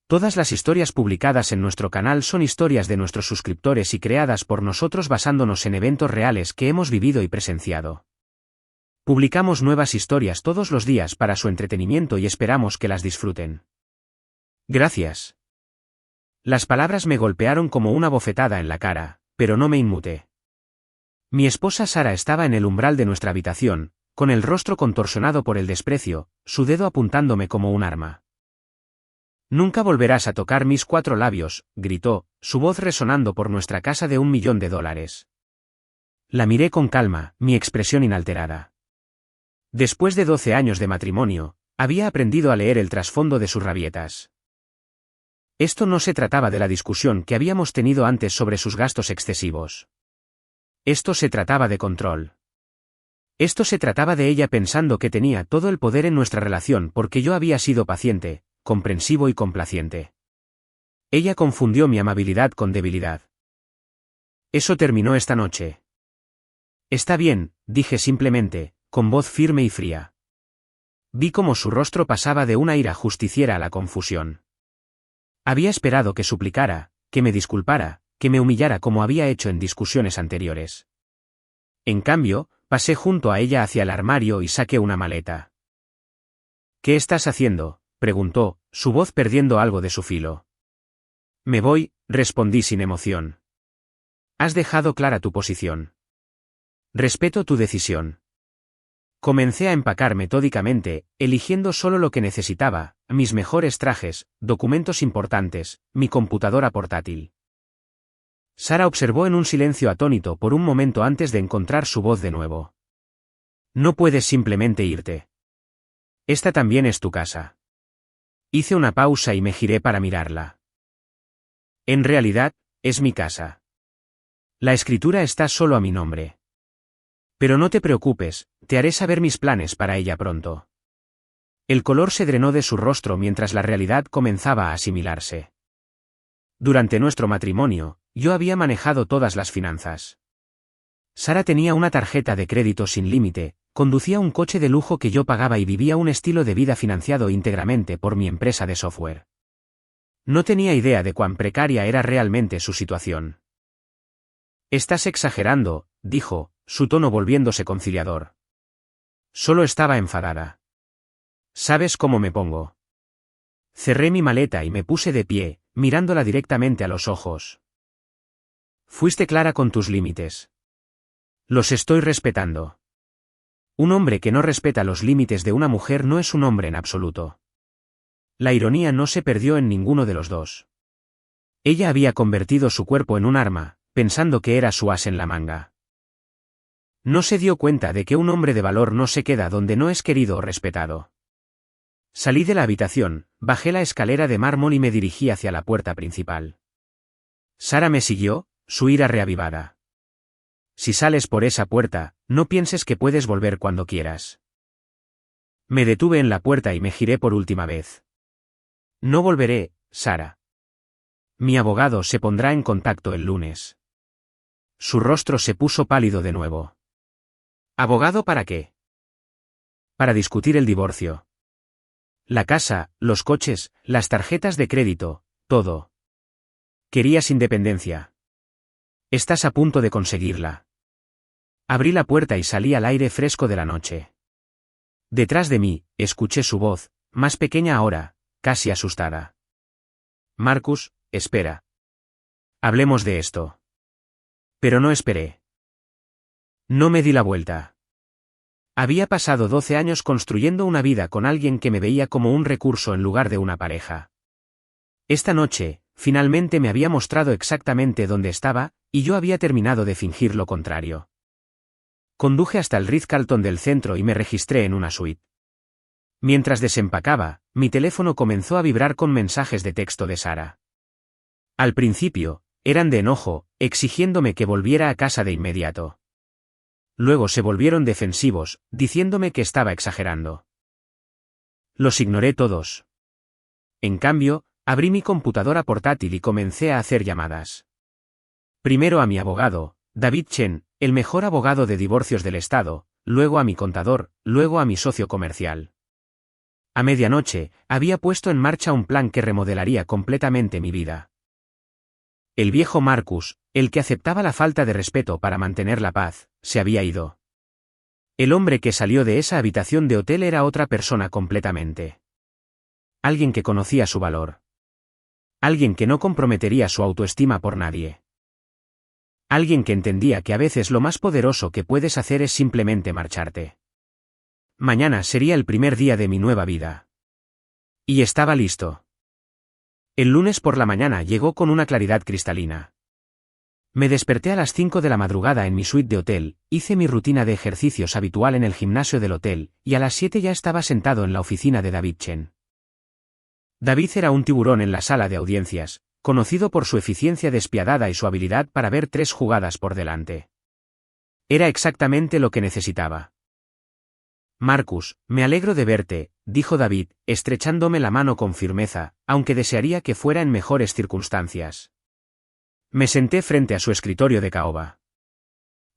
Todas las historias publicadas en nuestro canal son historias de nuestros suscriptores y creadas por nosotros basándonos en eventos reales que hemos vivido y presenciado. Publicamos nuevas historias todos los días para su entretenimiento y esperamos que las disfruten. Gracias. Las palabras me golpearon como una bofetada en la cara, pero no me inmuté. Mi esposa Sara estaba en el umbral de nuestra habitación, con el rostro contorsionado por el desprecio, su dedo apuntándome como un arma. «Nunca volverás a tocar mis 4 labios», gritó, su voz resonando por nuestra casa de $1.000.000. La miré con calma, mi expresión inalterada. Después de 12 años de matrimonio, había aprendido a leer el trasfondo de sus rabietas. Esto no se trataba de la discusión que habíamos tenido antes sobre sus gastos excesivos. Esto se trataba de control. Esto se trataba de ella pensando que tenía todo el poder en nuestra relación porque yo había sido paciente, comprensivo y complaciente. Ella confundió mi amabilidad con debilidad. Eso terminó esta noche. Está bien, dije simplemente, con voz firme y fría. Vi cómo su rostro pasaba de una ira justiciera a la confusión. Había esperado que suplicara, que me disculpara, que me humillara como había hecho en discusiones anteriores. En cambio, pasé junto a ella hacia el armario y saqué una maleta. «¿Qué estás haciendo?», preguntó, su voz perdiendo algo de su filo. «Me voy», respondí sin emoción. «Has dejado clara tu posición. Respeto tu decisión». Comencé a empacar metódicamente, eligiendo solo lo que necesitaba, mis mejores trajes, documentos importantes, mi computadora portátil. Sara observó en un silencio atónito por un momento antes de encontrar su voz de nuevo. «No puedes simplemente irte. Esta también es tu casa». Hice una pausa y me giré para mirarla. «En realidad, es mi casa. La escritura está solo a mi nombre. Pero no te preocupes, te haré saber mis planes para ella pronto». El color se drenó de su rostro mientras la realidad comenzaba a asimilarse. Durante nuestro matrimonio, yo había manejado todas las finanzas. Sara tenía una tarjeta de crédito sin límite, conducía un coche de lujo que yo pagaba y vivía un estilo de vida financiado íntegramente por mi empresa de software. No tenía idea de cuán precaria era realmente su situación. «Estás exagerando», dijo, su tono volviéndose conciliador. Solo estaba enfadada. «¿Sabes cómo me pongo?» Cerré mi maleta y me puse de pie, mirándola directamente a los ojos. «Fuiste clara con tus límites. Los estoy respetando. Un hombre que no respeta los límites de una mujer no es un hombre en absoluto». La ironía no se perdió en ninguno de los dos. Ella había convertido su cuerpo en un arma, pensando que era su as en la manga. No se dio cuenta de que un hombre de valor no se queda donde no es querido o respetado. Salí de la habitación, bajé la escalera de mármol y me dirigí hacia la puerta principal. Sara me siguió, su ira reavivada. «Si sales por esa puerta, no pienses que puedes volver cuando quieras». Me detuve en la puerta y me giré por última vez. «No volveré, Sara. Mi abogado se pondrá en contacto el lunes». Su rostro se puso pálido de nuevo. «¿Abogado para qué?» «Para discutir el divorcio. La casa, los coches, las tarjetas de crédito, todo. Querías independencia. Estás a punto de conseguirla». Abrí la puerta y salí al aire fresco de la noche. Detrás de mí, escuché su voz, más pequeña ahora, casi asustada. «Marcus, espera. Hablemos de esto». Pero no esperé. No me di la vuelta. Había pasado 12 años construyendo una vida con alguien que me veía como un recurso en lugar de una pareja. Esta noche, finalmente me había mostrado exactamente dónde estaba, y yo había terminado de fingir lo contrario. Conduje hasta el Ritz-Carlton del centro y me registré en una suite. Mientras desempacaba, mi teléfono comenzó a vibrar con mensajes de texto de Sara. Al principio, eran de enojo, exigiéndome que volviera a casa de inmediato. Luego se volvieron defensivos, diciéndome que estaba exagerando. Los ignoré todos. En cambio, abrí mi computadora portátil y comencé a hacer llamadas. Primero a mi abogado, David Chen, el mejor abogado de divorcios del estado, luego a mi contador, luego a mi socio comercial. A medianoche, había puesto en marcha un plan que remodelaría completamente mi vida. El viejo Marcus, el que aceptaba la falta de respeto para mantener la paz, se había ido. El hombre que salió de esa habitación de hotel era otra persona completamente. Alguien que conocía su valor. Alguien que no comprometería su autoestima por nadie. Alguien que entendía que a veces lo más poderoso que puedes hacer es simplemente marcharte. Mañana sería el primer día de mi nueva vida. Y estaba listo. El lunes por la mañana llegó con una claridad cristalina. Me desperté a las 5 de la madrugada en mi suite de hotel, hice mi rutina de ejercicios habitual en el gimnasio del hotel, y a las 7 ya estaba sentado en la oficina de David Chen. David era un tiburón en la sala de audiencias, conocido por su eficiencia despiadada y su habilidad para ver 3 jugadas por delante. Era exactamente lo que necesitaba. Marcus, me alegro de verte, dijo David, estrechándome la mano con firmeza, aunque desearía que fuera en mejores circunstancias. Me senté frente a su escritorio de caoba.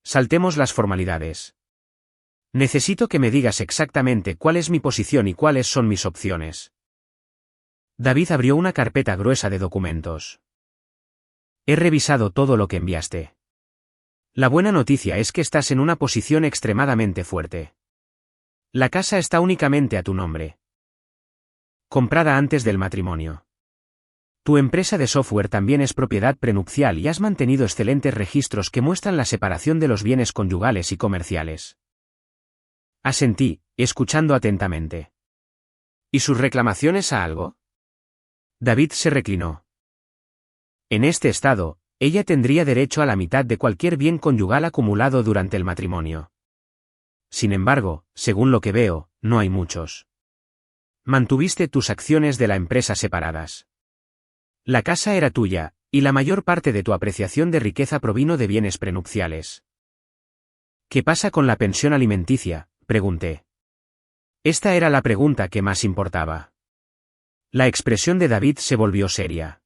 Saltemos las formalidades. Necesito que me digas exactamente cuál es mi posición y cuáles son mis opciones. David abrió una carpeta gruesa de documentos. He revisado todo lo que enviaste. La buena noticia es que estás en una posición extremadamente fuerte. La casa está únicamente a tu nombre. Comprada antes del matrimonio. Tu empresa de software también es propiedad prenupcial y has mantenido excelentes registros que muestran la separación de los bienes conyugales y comerciales. Asentí, escuchando atentamente. ¿Y sus reclamaciones a algo? David se reclinó. En este estado, ella tendría derecho a la mitad de cualquier bien conyugal acumulado durante el matrimonio. Sin embargo, según lo que veo, no hay muchos. Mantuviste tus acciones de la empresa separadas. La casa era tuya, y la mayor parte de tu apreciación de riqueza provino de bienes prenupciales. ¿Qué pasa con la pensión alimenticia?, pregunté. Esta era la pregunta que más importaba. La expresión de David se volvió seria.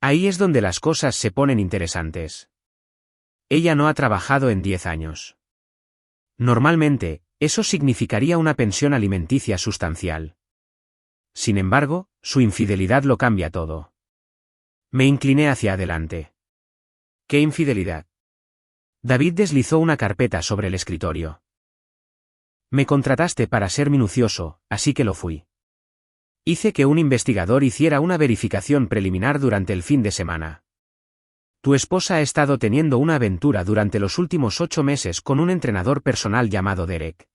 Ahí es donde las cosas se ponen interesantes. Ella no ha trabajado en 10 años. Normalmente, eso significaría una pensión alimenticia sustancial. Sin embargo, su infidelidad lo cambia todo. Me incliné hacia adelante. ¿Qué infidelidad? David deslizó una carpeta sobre el escritorio. Me contrataste para ser minucioso, así que lo fui. Hice que un investigador hiciera una verificación preliminar durante el fin de semana. Tu esposa ha estado teniendo una aventura durante los últimos 8 meses con un entrenador personal llamado Derek.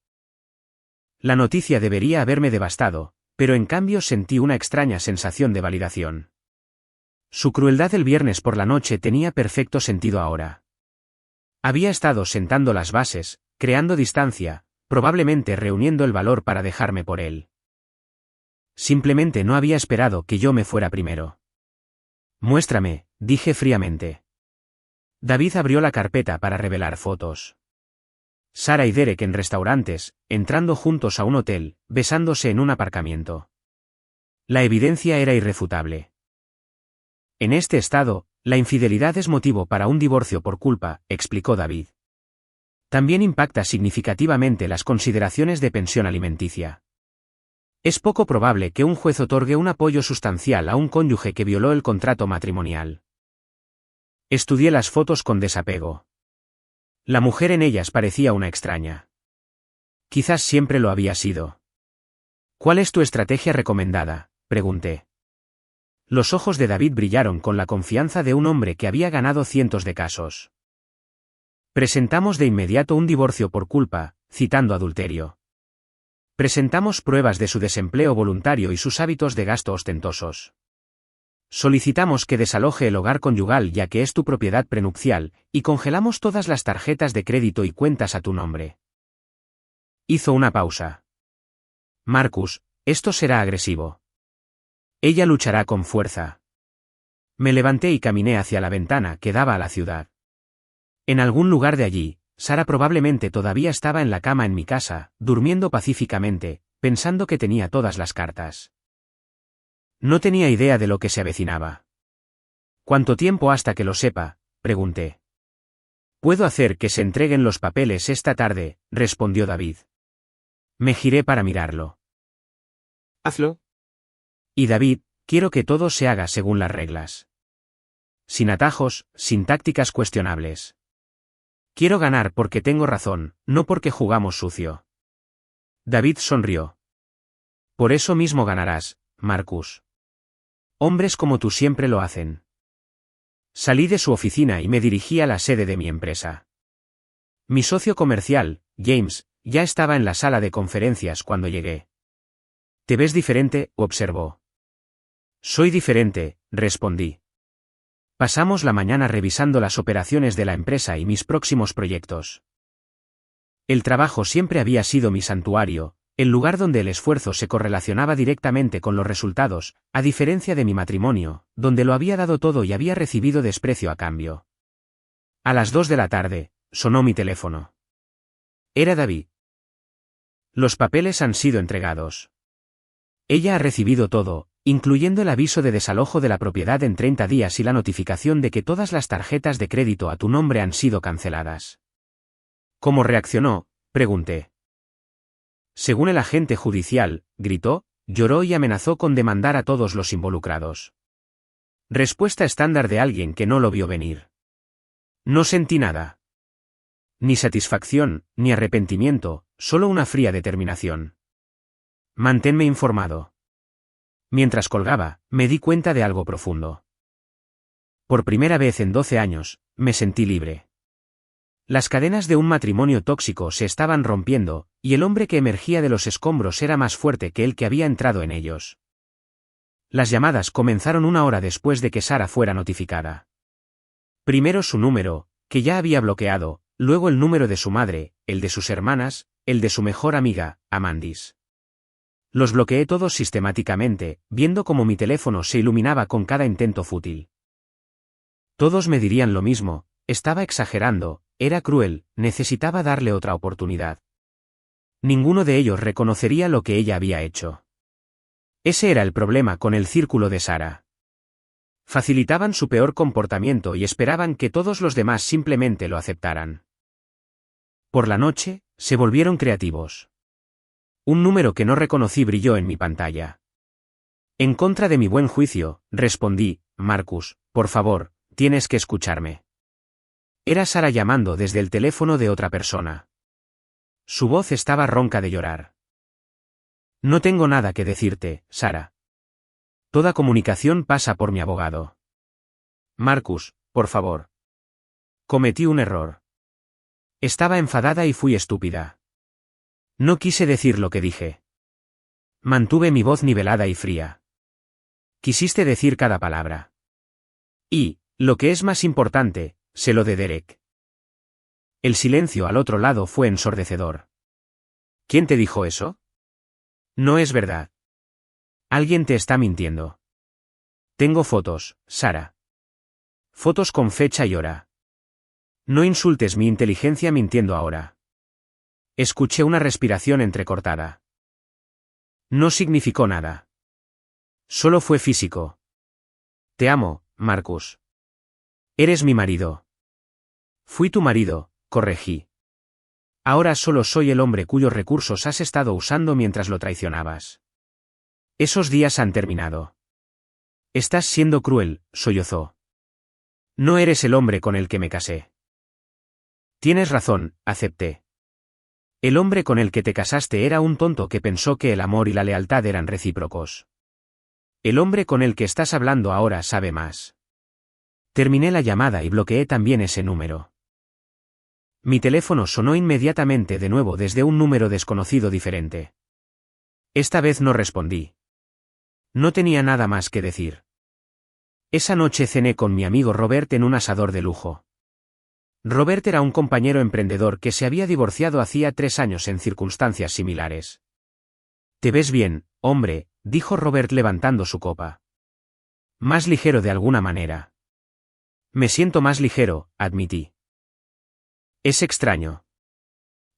La noticia debería haberme devastado, pero en cambio sentí una extraña sensación de validación. Su crueldad el viernes por la noche tenía perfecto sentido ahora. Había estado sentando las bases, creando distancia, probablemente reuniendo el valor para dejarme por él. Simplemente no había esperado que yo me fuera primero. Muéstrame, dije fríamente. David abrió la carpeta para revelar fotos. Sara y Derek en restaurantes, entrando juntos a un hotel, besándose en un aparcamiento. La evidencia era irrefutable. En este estado, la infidelidad es motivo para un divorcio por culpa, explicó David. También impacta significativamente las consideraciones de pensión alimenticia. Es poco probable que un juez otorgue un apoyo sustancial a un cónyuge que violó el contrato matrimonial. Estudié las fotos con desapego. La mujer en ellas parecía una extraña. Quizás siempre lo había sido. ¿Cuál es tu estrategia recomendada?, pregunté. Los ojos de David brillaron con la confianza de un hombre que había ganado cientos de casos. Presentamos de inmediato un divorcio por culpa, citando adulterio. Presentamos pruebas de su desempleo voluntario y sus hábitos de gasto ostentosos. Solicitamos que desaloje el hogar conyugal ya que es tu propiedad prenupcial, y congelamos todas las tarjetas de crédito y cuentas a tu nombre. Hizo una pausa. Marcus, esto será agresivo. Ella luchará con fuerza. Me levanté y caminé hacia la ventana que daba a la ciudad. En algún lugar de allí, Sara probablemente todavía estaba en la cama en mi casa, durmiendo pacíficamente, pensando que tenía todas las cartas. No tenía idea de lo que se avecinaba. ¿Cuánto tiempo hasta que lo sepa?, pregunté. Puedo hacer que se entreguen los papeles esta tarde, respondió David. Me giré para mirarlo. Hazlo. Y David, quiero que todo se haga según las reglas. Sin atajos, sin tácticas cuestionables. Quiero ganar porque tengo razón, no porque jugamos sucio. David sonrió. Por eso mismo ganarás, Marcus. Hombres como tú siempre lo hacen. Salí de su oficina y me dirigí a la sede de mi empresa. Mi socio comercial, James, ya estaba en la sala de conferencias cuando llegué. ¿Te ves diferente?, observó. Soy diferente, respondí. Pasamos la mañana revisando las operaciones de la empresa y mis próximos proyectos. El trabajo siempre había sido mi santuario, el lugar donde el esfuerzo se correlacionaba directamente con los resultados, a diferencia de mi matrimonio, donde lo había dado todo y había recibido desprecio a cambio. A las 2 de la tarde, sonó mi teléfono. Era David. Los papeles han sido entregados. Ella ha recibido todo, incluyendo el aviso de desalojo de la propiedad en 30 días y la notificación de que todas las tarjetas de crédito a tu nombre han sido canceladas. ¿Cómo reaccionó?, pregunté. Según el agente judicial, gritó, lloró y amenazó con demandar a todos los involucrados. Respuesta estándar de alguien que no lo vio venir. No sentí nada. Ni satisfacción, ni arrepentimiento, solo una fría determinación. Manténme informado. Mientras colgaba, me di cuenta de algo profundo. Por primera vez en 12 años, me sentí libre. Las cadenas de un matrimonio tóxico se estaban rompiendo, y el hombre que emergía de los escombros era más fuerte que el que había entrado en ellos. Las llamadas comenzaron 1 hora después de que Sara fuera notificada. Primero su número, que ya había bloqueado, luego el número de su madre, el de sus hermanas, el de su mejor amiga, Amandis. Los bloqueé todos sistemáticamente, viendo cómo mi teléfono se iluminaba con cada intento fútil. Todos me dirían lo mismo, estaba exagerando, era cruel, necesitaba darle otra oportunidad. Ninguno de ellos reconocería lo que ella había hecho. Ese era el problema con el círculo de Sara. Facilitaban su peor comportamiento y esperaban que todos los demás simplemente lo aceptaran. Por la noche, se volvieron creativos. Un número que no reconocí brilló en mi pantalla. En contra de mi buen juicio, respondí, Marcus, por favor, tienes que escucharme. Era Sara llamando desde el teléfono de otra persona. Su voz estaba ronca de llorar. No tengo nada que decirte, Sara. Toda comunicación pasa por mi abogado. Marcus, por favor. Cometí un error. Estaba enfadada y fui estúpida. No quise decir lo que dije. Mantuve mi voz nivelada y fría. Quisiste decir cada palabra. Y, lo que es más importante, sé lo de Derek. El silencio al otro lado fue ensordecedor. ¿Quién te dijo eso? No es verdad. Alguien te está mintiendo. Tengo fotos, Sara. Fotos con fecha y hora. No insultes mi inteligencia mintiendo ahora. Escuché una respiración entrecortada. No significó nada. Solo fue físico. Te amo, Marcus. Eres mi marido. Fui tu marido, corregí. Ahora solo soy el hombre cuyos recursos has estado usando mientras lo traicionabas. Esos días han terminado. Estás siendo cruel, sollozó. No eres el hombre con el que me casé. Tienes razón, acepté. El hombre con el que te casaste era un tonto que pensó que el amor y la lealtad eran recíprocos. El hombre con el que estás hablando ahora sabe más. Terminé la llamada y bloqueé también ese número. Mi teléfono sonó inmediatamente de nuevo desde un número desconocido diferente. Esta vez no respondí. No tenía nada más que decir. Esa noche cené con mi amigo Robert en un asador de lujo. Robert era un compañero emprendedor que se había divorciado hacía 3 años en circunstancias similares. Te ves bien, hombre, dijo Robert levantando su copa. Más ligero de alguna manera. Me siento más ligero, admití. Es extraño.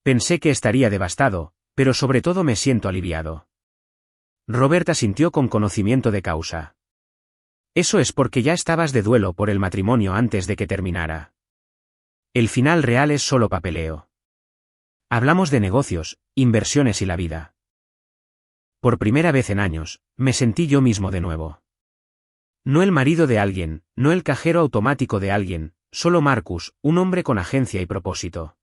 Pensé que estaría devastado, pero sobre todo me siento aliviado. Robert asintió con conocimiento de causa. Eso es porque ya estabas de duelo por el matrimonio antes de que terminara. El final real es solo papeleo. Hablamos de negocios, inversiones y la vida. Por primera vez en años, me sentí yo mismo de nuevo. No el marido de alguien, no el cajero automático de alguien, solo Marcus, un hombre con agencia y propósito.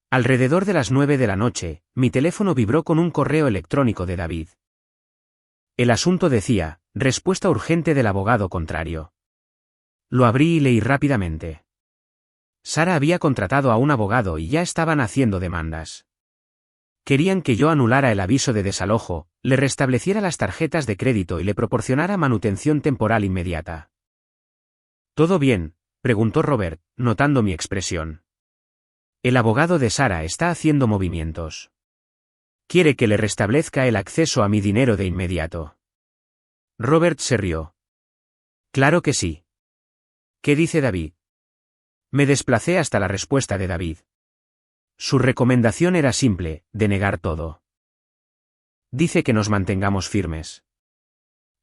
Alrededor de las 9 de la noche, mi teléfono vibró con un correo electrónico de David. El asunto decía, respuesta urgente del abogado contrario. Lo abrí y leí rápidamente. Sara había contratado a un abogado y ya estaban haciendo demandas. Querían que yo anulara el aviso de desalojo, le restableciera las tarjetas de crédito y le proporcionara manutención temporal inmediata. ¿Todo bien?, preguntó Robert, notando mi expresión. El abogado de Sara está haciendo movimientos. Quiere que le restablezca el acceso a mi dinero de inmediato. Robert se rió. Claro que sí. ¿Qué dice David? Me desplacé hasta la respuesta de David. Su recomendación era simple, denegar todo. Dice que nos mantengamos firmes.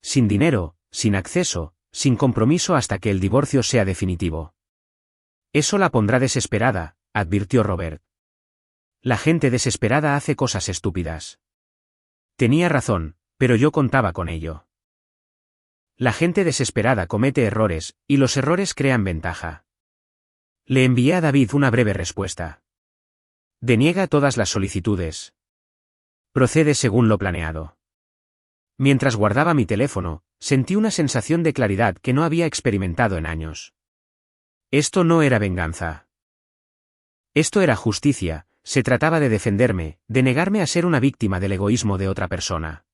Sin dinero, sin acceso, sin compromiso hasta que el divorcio sea definitivo. Eso la pondrá desesperada, advirtió Robert. La gente desesperada hace cosas estúpidas. Tenía razón, pero yo contaba con ello. La gente desesperada comete errores, y los errores crean ventaja. Le envié a David una breve respuesta. Deniega todas las solicitudes. Procede según lo planeado. Mientras guardaba mi teléfono, sentí una sensación de claridad que no había experimentado en años. Esto no era venganza. Esto era justicia, se trataba de defenderme, de negarme a ser una víctima del egoísmo de otra persona.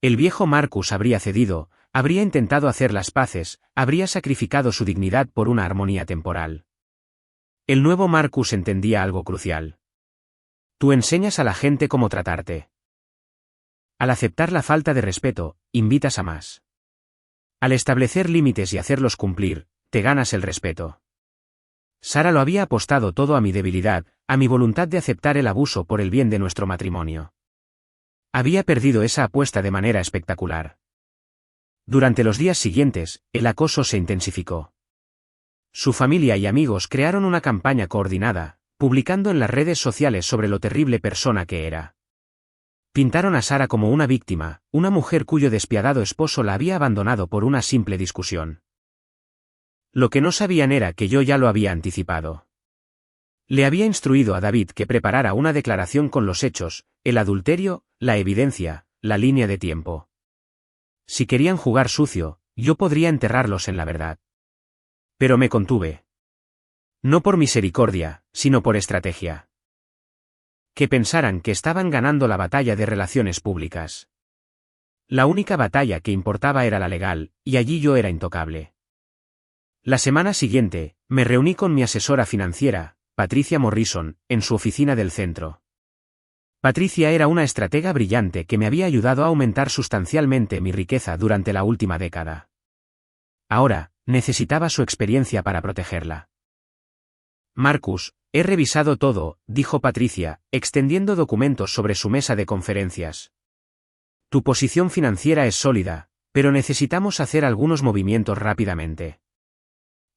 El viejo Marcus habría cedido, habría intentado hacer las paces, habría sacrificado su dignidad por una armonía temporal. El nuevo Marcus entendía algo crucial. Tú enseñas a la gente cómo tratarte. Al aceptar la falta de respeto, invitas a más. Al establecer límites y hacerlos cumplir, te ganas el respeto. Sara lo había apostado todo a mi debilidad, a mi voluntad de aceptar el abuso por el bien de nuestro matrimonio. Había perdido esa apuesta de manera espectacular. Durante los días siguientes, el acoso se intensificó. Su familia y amigos crearon una campaña coordinada, publicando en las redes sociales sobre lo terrible persona que era. Pintaron a Sara como una víctima, una mujer cuyo despiadado esposo la había abandonado por una simple discusión. Lo que no sabían era que yo ya lo había anticipado. Le había instruido a David que preparara una declaración con los hechos, el adulterio, la evidencia, la línea de tiempo. Si querían jugar sucio, yo podría enterrarlos en la verdad. Pero me contuve. No por misericordia, sino por estrategia. Que pensaran que estaban ganando la batalla de relaciones públicas. La única batalla que importaba era la legal, y allí yo era intocable. La semana siguiente, me reuní con mi asesora financiera, Patricia Morrison, en su oficina del centro. Patricia era una estratega brillante que me había ayudado a aumentar sustancialmente mi riqueza durante la última década. Ahora, necesitaba su experiencia para protegerla. Marcus, he revisado todo, dijo Patricia, extendiendo documentos sobre su mesa de conferencias. Tu posición financiera es sólida, pero necesitamos hacer algunos movimientos rápidamente.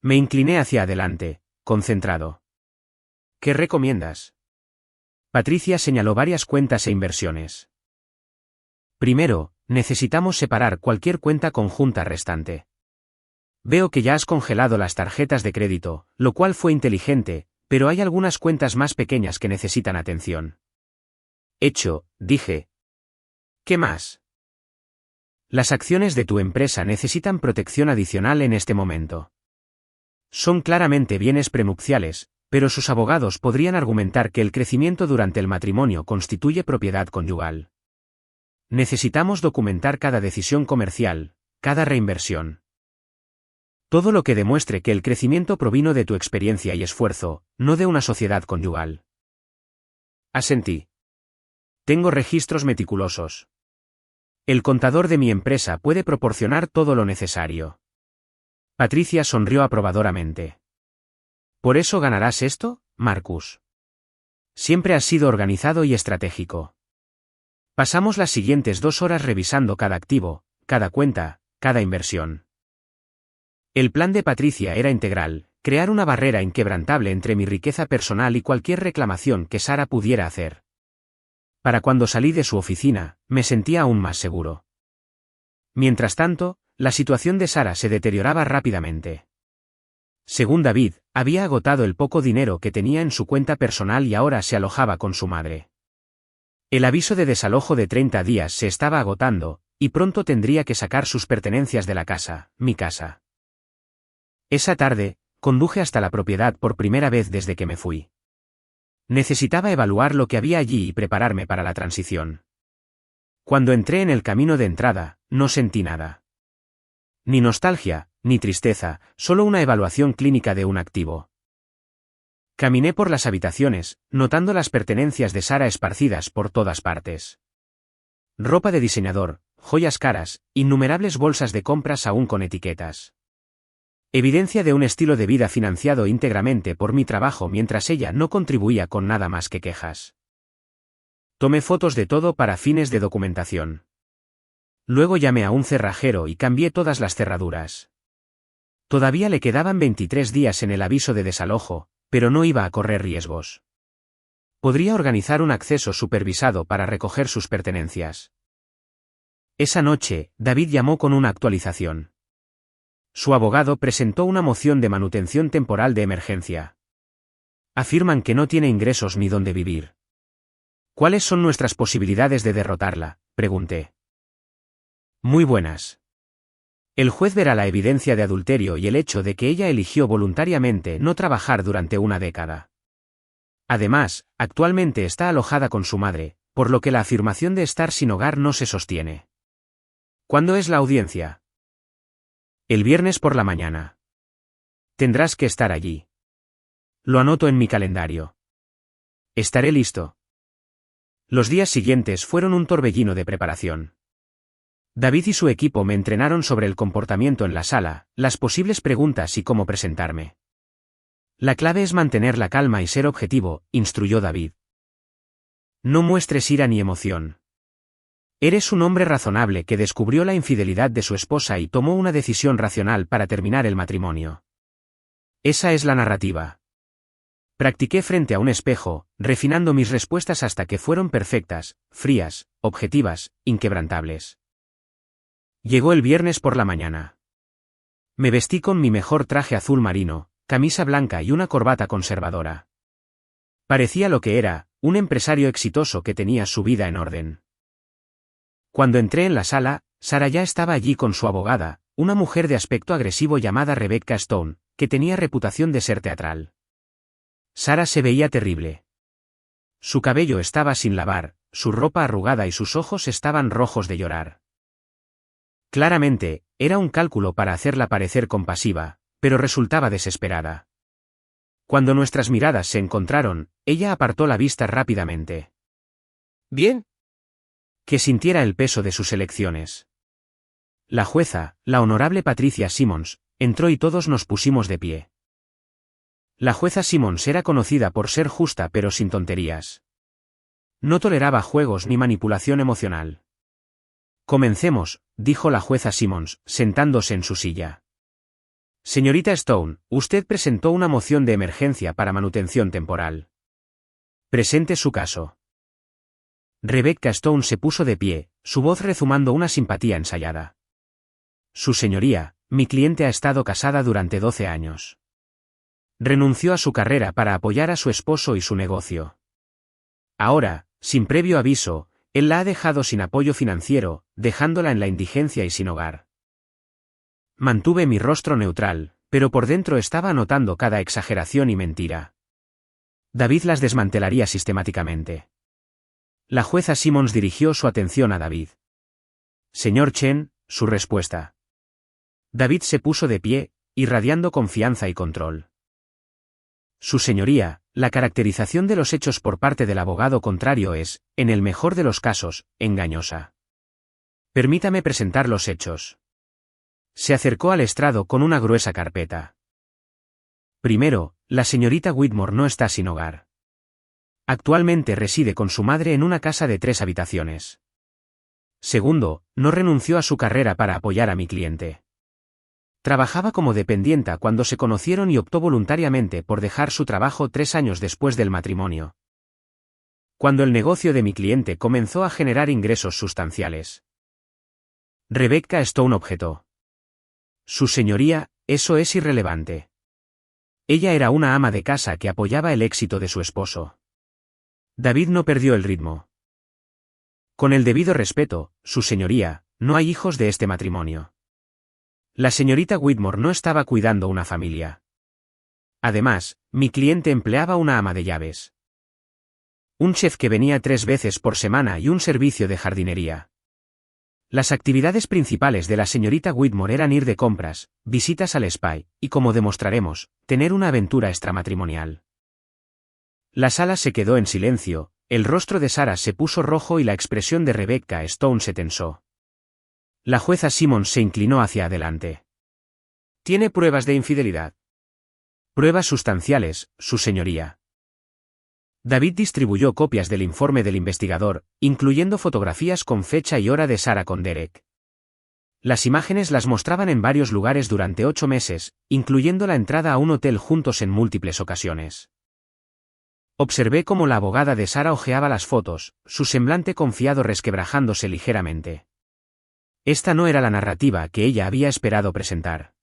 Me incliné hacia adelante, concentrado. ¿Qué recomiendas? Patricia señaló varias cuentas e inversiones. Primero, necesitamos separar cualquier cuenta conjunta restante. Veo que ya has congelado las tarjetas de crédito, lo cual fue inteligente, pero hay algunas cuentas más pequeñas que necesitan atención. Hecho, dije. ¿Qué más? Las acciones de tu empresa necesitan protección adicional en este momento. Son claramente bienes prenupciales, pero sus abogados podrían argumentar que el crecimiento durante el matrimonio constituye propiedad conyugal. Necesitamos documentar cada decisión comercial, cada reinversión. Todo lo que demuestre que el crecimiento provino de tu experiencia y esfuerzo, no de una sociedad conyugal. Asentí. Tengo registros meticulosos. El contador de mi empresa puede proporcionar todo lo necesario. Patricia sonrió aprobadoramente. ¿Por eso ganarás esto, Marcus? Siempre has sido organizado y estratégico. Pasamos las siguientes 2 horas revisando cada activo, cada cuenta, cada inversión. El plan de Patricia era integral, crear una barrera inquebrantable entre mi riqueza personal y cualquier reclamación que Sara pudiera hacer. Para cuando salí de su oficina, me sentía aún más seguro. Mientras tanto, la situación de Sara se deterioraba rápidamente. Según David, había agotado el poco dinero que tenía en su cuenta personal y ahora se alojaba con su madre. El aviso de desalojo de 30 días se estaba agotando, y pronto tendría que sacar sus pertenencias de la casa, mi casa. Esa tarde, conduje hasta la propiedad por primera vez desde que me fui. Necesitaba evaluar lo que había allí y prepararme para la transición. Cuando entré en el camino de entrada, no sentí nada. Ni nostalgia, ni tristeza, solo una evaluación clínica de un activo. Caminé por las habitaciones, notando las pertenencias de Sara esparcidas por todas partes. Ropa de diseñador, joyas caras, innumerables bolsas de compras aún con etiquetas. Evidencia de un estilo de vida financiado íntegramente por mi trabajo mientras ella no contribuía con nada más que quejas. Tomé fotos de todo para fines de documentación. Luego llamé a un cerrajero y cambié todas las cerraduras. Todavía le quedaban 23 días en el aviso de desalojo, pero no iba a correr riesgos. Podría organizar un acceso supervisado para recoger sus pertenencias. Esa noche, David llamó con una actualización. Su abogado presentó una moción de manutención temporal de emergencia. Afirman que no tiene ingresos ni dónde vivir. ¿Cuáles son nuestras posibilidades de derrotarla?, pregunté. Muy buenas. El juez verá la evidencia de adulterio y el hecho de que ella eligió voluntariamente no trabajar durante una década. Además, actualmente está alojada con su madre, por lo que la afirmación de estar sin hogar no se sostiene. ¿Cuándo es la audiencia? El viernes por la mañana. Tendrás que estar allí. Lo anoto en mi calendario. Estaré listo. Los días siguientes fueron un torbellino de preparación. David y su equipo me entrenaron sobre el comportamiento en la sala, las posibles preguntas y cómo presentarme. La clave es mantener la calma y ser objetivo, instruyó David. No muestres ira ni emoción. Eres un hombre razonable que descubrió la infidelidad de su esposa y tomó una decisión racional para terminar el matrimonio. Esa es la narrativa. Practiqué frente a un espejo, refinando mis respuestas hasta que fueron perfectas, frías, objetivas, inquebrantables. Llegó el viernes por la mañana. Me vestí con mi mejor traje azul marino, camisa blanca y una corbata conservadora. Parecía lo que era, un empresario exitoso que tenía su vida en orden. Cuando entré en la sala, Sara ya estaba allí con su abogada, una mujer de aspecto agresivo llamada Rebecca Stone, que tenía reputación de ser teatral. Sara se veía terrible. Su cabello estaba sin lavar, su ropa arrugada y sus ojos estaban rojos de llorar. Claramente, era un cálculo para hacerla parecer compasiva, pero resultaba desesperada. Cuando nuestras miradas se encontraron, ella apartó la vista rápidamente. Bien. Que sintiera el peso de sus elecciones. La jueza, la honorable Patricia Simmons, entró y todos nos pusimos de pie. La jueza Simmons era conocida por ser justa pero sin tonterías. No toleraba juegos ni manipulación emocional. Comencemos, dijo la jueza Simmons, sentándose en su silla. Señorita Stone, usted presentó una moción de emergencia para manutención temporal. Presente su caso. Rebecca Stone se puso de pie, su voz rezumando una simpatía ensayada. Su señoría, mi cliente ha estado casada durante 12 años. Renunció a su carrera para apoyar a su esposo y su negocio. Ahora, sin previo aviso, él la ha dejado sin apoyo financiero, dejándola en la indigencia y sin hogar. Mantuve mi rostro neutral, pero por dentro estaba anotando cada exageración y mentira. David las desmantelaría sistemáticamente. La jueza Simmons dirigió su atención a David. Señor Chen, su respuesta. David se puso de pie, irradiando confianza y control. Su señoría, la caracterización de los hechos por parte del abogado contrario es, en el mejor de los casos, engañosa. Permítame presentar los hechos. Se acercó al estrado con una gruesa carpeta. Primero, la señorita Whitmore no está sin hogar. Actualmente reside con su madre en una casa de 3 habitaciones. Segundo, no renunció a su carrera para apoyar a mi cliente. Trabajaba como dependienta cuando se conocieron y optó voluntariamente por dejar su trabajo 3 años después del matrimonio. cuando el negocio de mi cliente comenzó a generar ingresos sustanciales. Rebecca Stone objetó. Su señoría, eso es irrelevante. Ella era una ama de casa que apoyaba el éxito de su esposo. David no perdió el ritmo. Con el debido respeto, su señoría, no hay hijos de este matrimonio. La señorita Whitmore no estaba cuidando una familia. Además, mi cliente empleaba una ama de llaves, un chef que venía 3 veces por semana y un servicio de jardinería. Las actividades principales de la señorita Whitmore eran ir de compras, visitas al spa y, como demostraremos, tener una aventura extramatrimonial. La sala se quedó en silencio, el rostro de Sarah se puso rojo y la expresión de Rebecca Stone se tensó. La jueza Simmons se inclinó hacia adelante. ¿Tiene pruebas de infidelidad? Pruebas sustanciales, su señoría. David distribuyó copias del informe del investigador, incluyendo fotografías con fecha y hora de Sarah con Derek. Las imágenes las mostraban en varios lugares durante 8 meses, incluyendo la entrada a un hotel juntos en múltiples ocasiones. Observé cómo la abogada de Sarah hojeaba las fotos, su semblante confiado resquebrajándose ligeramente. Esta no era la narrativa que ella había esperado presentar.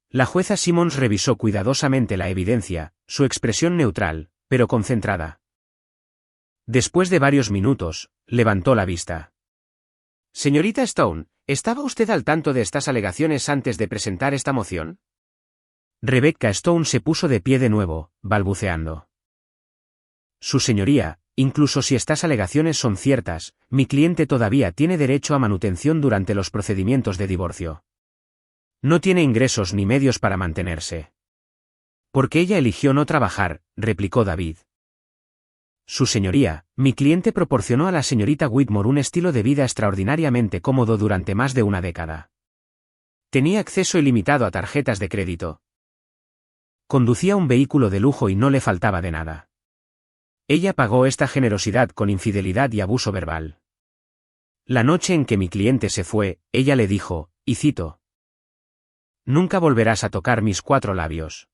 La jueza Simmons revisó cuidadosamente la evidencia, su expresión neutral, pero concentrada. Después de varios minutos, levantó la vista. Señorita Stone, ¿estaba usted al tanto de estas alegaciones antes de presentar esta moción? Rebecca Stone se puso de pie de nuevo, balbuceando. Su señoría, incluso si estas alegaciones son ciertas, mi cliente todavía tiene derecho a manutención durante los procedimientos de divorcio. No tiene ingresos ni medios para mantenerse. Porque ella eligió no trabajar, replicó David. Su señoría, mi cliente proporcionó a la señorita Whitmore un estilo de vida extraordinariamente cómodo durante más de una década. Tenía acceso ilimitado a tarjetas de crédito. Conducía un vehículo de lujo y no le faltaba de nada. Ella pagó esta generosidad con infidelidad y abuso verbal. La noche en que mi cliente se fue, ella le dijo, y cito: «Nunca volverás a tocar mis 4 labios».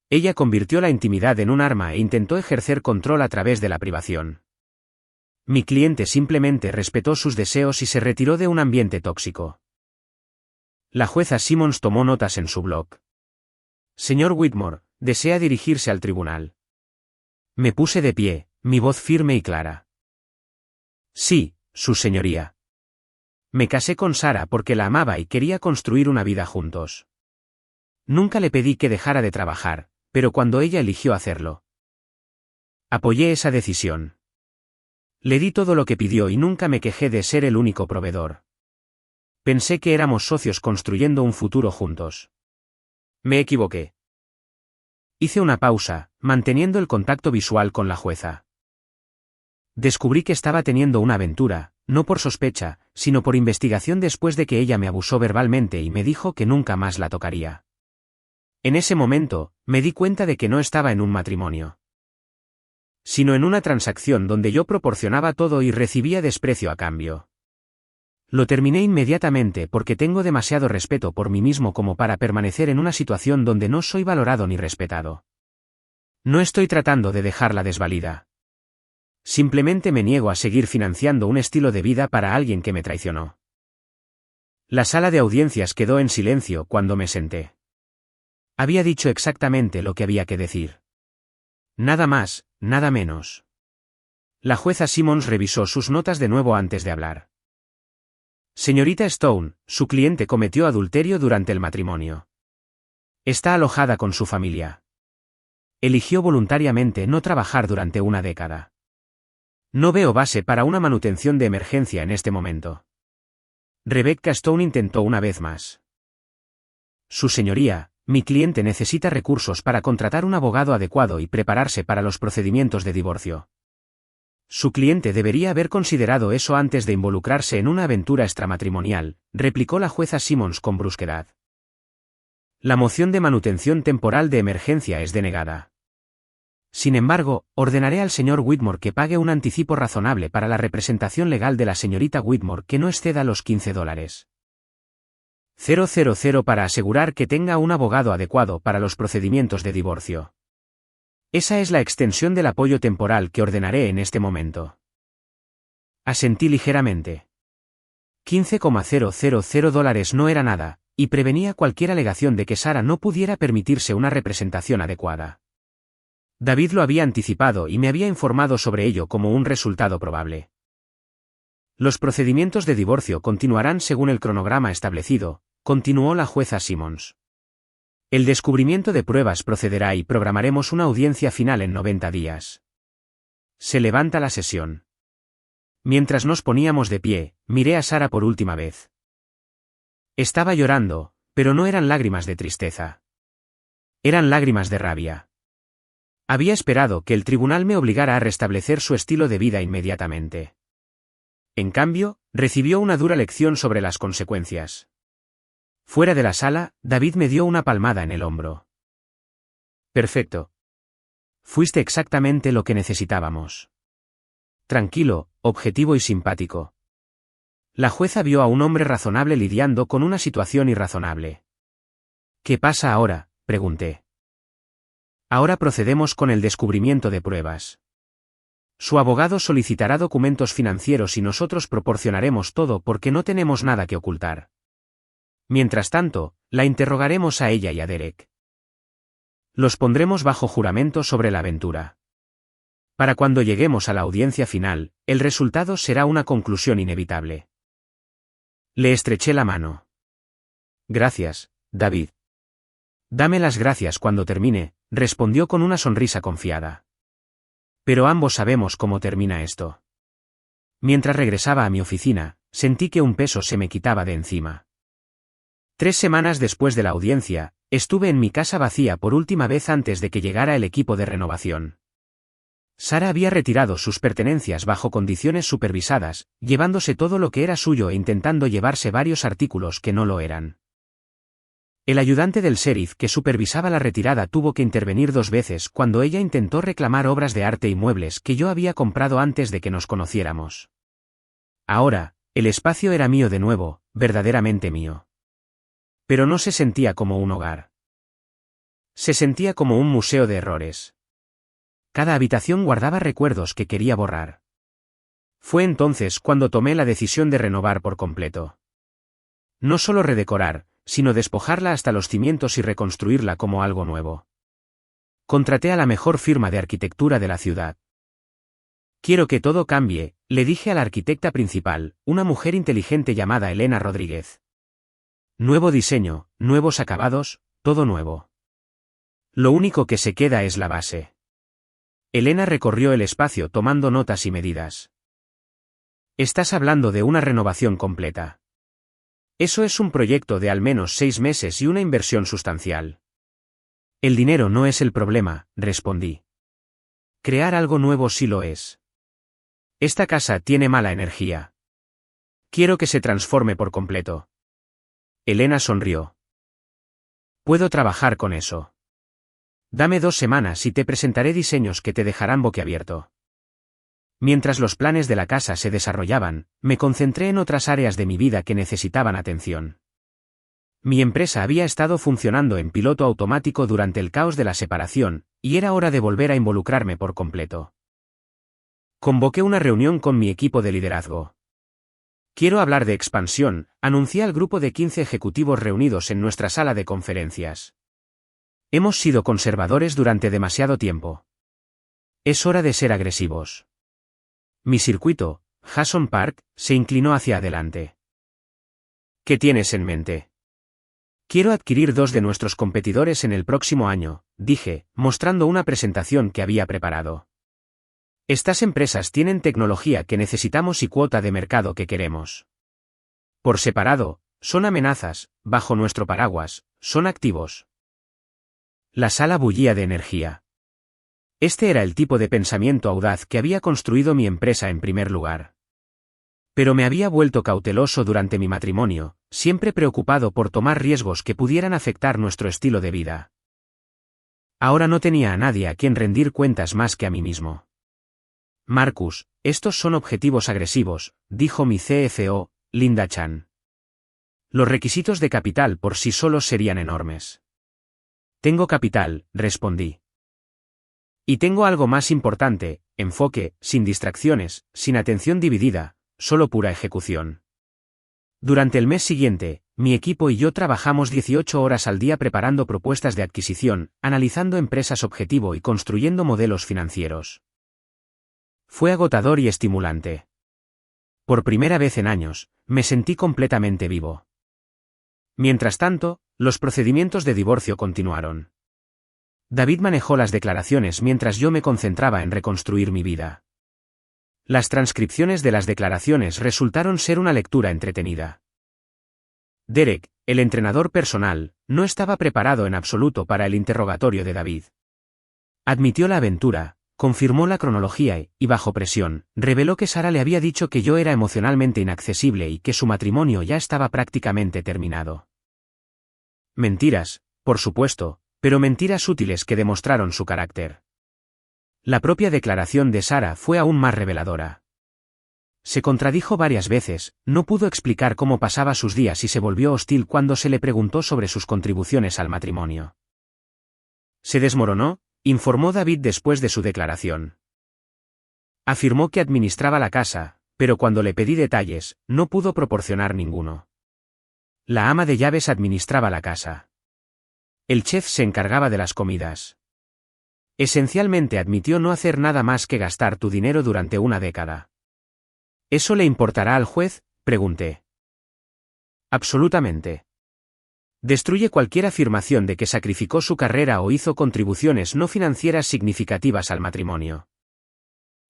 Ella convirtió la intimidad en un arma e intentó ejercer control a través de la privación. Mi cliente simplemente respetó sus deseos y se retiró de un ambiente tóxico. La jueza Simmons tomó notas en su blog. Señor Whitmore, ¿desea dirigirse al tribunal? Me puse de pie, mi voz firme y clara. Sí, su señoría. Me casé con Sarah porque la amaba y quería construir una vida juntos. Nunca le pedí que dejara de trabajar, pero cuando ella eligió hacerlo, apoyé esa decisión. Le di todo lo que pidió y nunca me quejé de ser el único proveedor. Pensé que éramos socios construyendo un futuro juntos. Me equivoqué. Hice una pausa, manteniendo el contacto visual con la jueza. Descubrí que estaba teniendo una aventura, no por sospecha, sino por investigación después de que ella me abusó verbalmente y me dijo que nunca más la tocaría. En ese momento, me di cuenta de que no estaba en un matrimonio, sino en una transacción donde yo proporcionaba todo y recibía desprecio a cambio. Lo terminé inmediatamente porque tengo demasiado respeto por mí mismo como para permanecer en una situación donde no soy valorado ni respetado. No estoy tratando de dejarla desvalida. Simplemente me niego a seguir financiando un estilo de vida para alguien que me traicionó. La sala de audiencias quedó en silencio cuando me senté. Había dicho exactamente lo que había que decir. Nada más, nada menos. La jueza Simmons revisó sus notas de nuevo antes de hablar. Señorita Stone, su cliente cometió adulterio durante el matrimonio. Está alojada con su familia. Eligió voluntariamente no trabajar durante una década. No veo base para una manutención de emergencia en este momento. Rebecca Stone intentó una vez más. Su señoría, mi cliente necesita recursos para contratar un abogado adecuado y prepararse para los procedimientos de divorcio. Su cliente debería haber considerado eso antes de involucrarse en una aventura extramatrimonial, replicó la jueza Simmons con brusquedad. La moción de manutención temporal de emergencia es denegada. Sin embargo, ordenaré al señor Whitmore que pague un anticipo razonable para la representación legal de la señorita Whitmore que no exceda los $15. 000 para asegurar que tenga un abogado adecuado para los procedimientos de divorcio. Esa es la extensión del apoyo temporal que ordenaré en este momento. Asentí ligeramente. $15,000 no era nada, y prevenía cualquier alegación de que Sara no pudiera permitirse una representación adecuada. David lo había anticipado y me había informado sobre ello como un resultado probable. Los procedimientos de divorcio continuarán según el cronograma establecido, continuó la jueza Simmons. El descubrimiento de pruebas procederá y programaremos una audiencia final en 90 días. Se levanta la sesión. Mientras nos poníamos de pie, miré a Sara por última vez. Estaba llorando, pero no eran lágrimas de tristeza. Eran lágrimas de rabia. Había esperado que el tribunal me obligara a restablecer su estilo de vida inmediatamente. En cambio, recibió una dura lección sobre las consecuencias. Fuera de la sala, David me dio una palmada en el hombro. Perfecto. Fuiste exactamente lo que necesitábamos. Tranquilo, objetivo y simpático. La jueza vio a un hombre razonable lidiando con una situación irrazonable. ¿Qué pasa ahora?, pregunté. Ahora procedemos con el descubrimiento de pruebas. Su abogado solicitará documentos financieros y nosotros proporcionaremos todo porque no tenemos nada que ocultar. Mientras tanto, la interrogaremos a ella y a Derek. Los pondremos bajo juramento sobre la aventura. Para cuando lleguemos a la audiencia final, el resultado será una conclusión inevitable. Le estreché la mano. Gracias, David. Dame las gracias cuando termine, respondió con una sonrisa confiada. Pero ambos sabemos cómo termina esto. Mientras regresaba a mi oficina, sentí que un peso se me quitaba de encima. 3 semanas después de la audiencia, estuve en mi casa vacía por última vez antes de que llegara el equipo de renovación. Sara había retirado sus pertenencias bajo condiciones supervisadas, llevándose todo lo que era suyo e intentando llevarse varios artículos que no lo eran. El ayudante del sheriff que supervisaba la retirada tuvo que intervenir 2 veces cuando ella intentó reclamar obras de arte y muebles que yo había comprado antes de que nos conociéramos. Ahora, el espacio era mío de nuevo, verdaderamente mío. Pero no se sentía como un hogar. Se sentía como un museo de errores. Cada habitación guardaba recuerdos que quería borrar. Fue entonces cuando tomé la decisión de renovar por completo. No solo redecorar, sino despojarla hasta los cimientos y reconstruirla como algo nuevo. Contraté a la mejor firma de arquitectura de la ciudad. Quiero que todo cambie, le dije a la arquitecta principal, una mujer inteligente llamada Elena Rodríguez. Nuevo diseño, nuevos acabados, todo nuevo. Lo único que se queda es la base. Elena recorrió el espacio tomando notas y medidas. Estás hablando de una renovación completa. Eso es un proyecto de al menos 6 meses y una inversión sustancial. El dinero no es el problema, respondí. Crear algo nuevo sí lo es. Esta casa tiene mala energía. Quiero que se transforme por completo. Elena sonrió. Puedo trabajar con eso. Dame 2 semanas y te presentaré diseños que te dejarán boquiabierto. Mientras los planes de la casa se desarrollaban, me concentré en otras áreas de mi vida que necesitaban atención. Mi empresa había estado funcionando en piloto automático durante el caos de la separación, y era hora de volver a involucrarme por completo. Convoqué una reunión con mi equipo de liderazgo. Quiero hablar de expansión, anuncié al grupo de 15 ejecutivos reunidos en nuestra sala de conferencias. Hemos sido conservadores durante demasiado tiempo. Es hora de ser agresivos. Mi circuito, Hudson Park, se inclinó hacia adelante. ¿Qué tienes en mente? Quiero adquirir 2 de nuestros competidores en el próximo año, dije, mostrando una presentación que había preparado. Estas empresas tienen tecnología que necesitamos y cuota de mercado que queremos. Por separado, son amenazas, bajo nuestro paraguas, son activos. La sala bullía de energía. Este era el tipo de pensamiento audaz que había construido mi empresa en primer lugar. Pero me había vuelto cauteloso durante mi matrimonio, siempre preocupado por tomar riesgos que pudieran afectar nuestro estilo de vida. Ahora no tenía a nadie a quien rendir cuentas más que a mí mismo. Marcus, estos son objetivos agresivos, dijo mi CFO, Linda Chan. Los requisitos de capital por sí solos serían enormes. Tengo capital, respondí. Y tengo algo más importante: enfoque, sin distracciones, sin atención dividida, solo pura ejecución. Durante el mes siguiente, mi equipo y yo trabajamos 18 horas al día preparando propuestas de adquisición, analizando empresas objetivo y construyendo modelos financieros. Fue agotador y estimulante. Por primera vez en años, me sentí completamente vivo. Mientras tanto, los procedimientos de divorcio continuaron. David manejó las declaraciones mientras yo me concentraba en reconstruir mi vida. Las transcripciones de las declaraciones resultaron ser una lectura entretenida. Derek, el entrenador personal, no estaba preparado en absoluto para el interrogatorio de David. Admitió la aventura, confirmó la cronología y, bajo presión, reveló que Sara le había dicho que yo era emocionalmente inaccesible y que su matrimonio ya estaba prácticamente terminado. Mentiras, por supuesto, pero mentiras útiles que demostraron su carácter. La propia declaración de Sara fue aún más reveladora. Se contradijo varias veces, no pudo explicar cómo pasaba sus días y se volvió hostil cuando se le preguntó sobre sus contribuciones al matrimonio. Se desmoronó, informó David después de su declaración. Afirmó que administraba la casa, pero cuando le pedí detalles, no pudo proporcionar ninguno. La ama de llaves administraba la casa. El chef se encargaba de las comidas. Esencialmente admitió no hacer nada más que gastar tu dinero durante una década. ¿Eso le importará al juez?, pregunté. Absolutamente. Destruye cualquier afirmación de que sacrificó su carrera o hizo contribuciones no financieras significativas al matrimonio.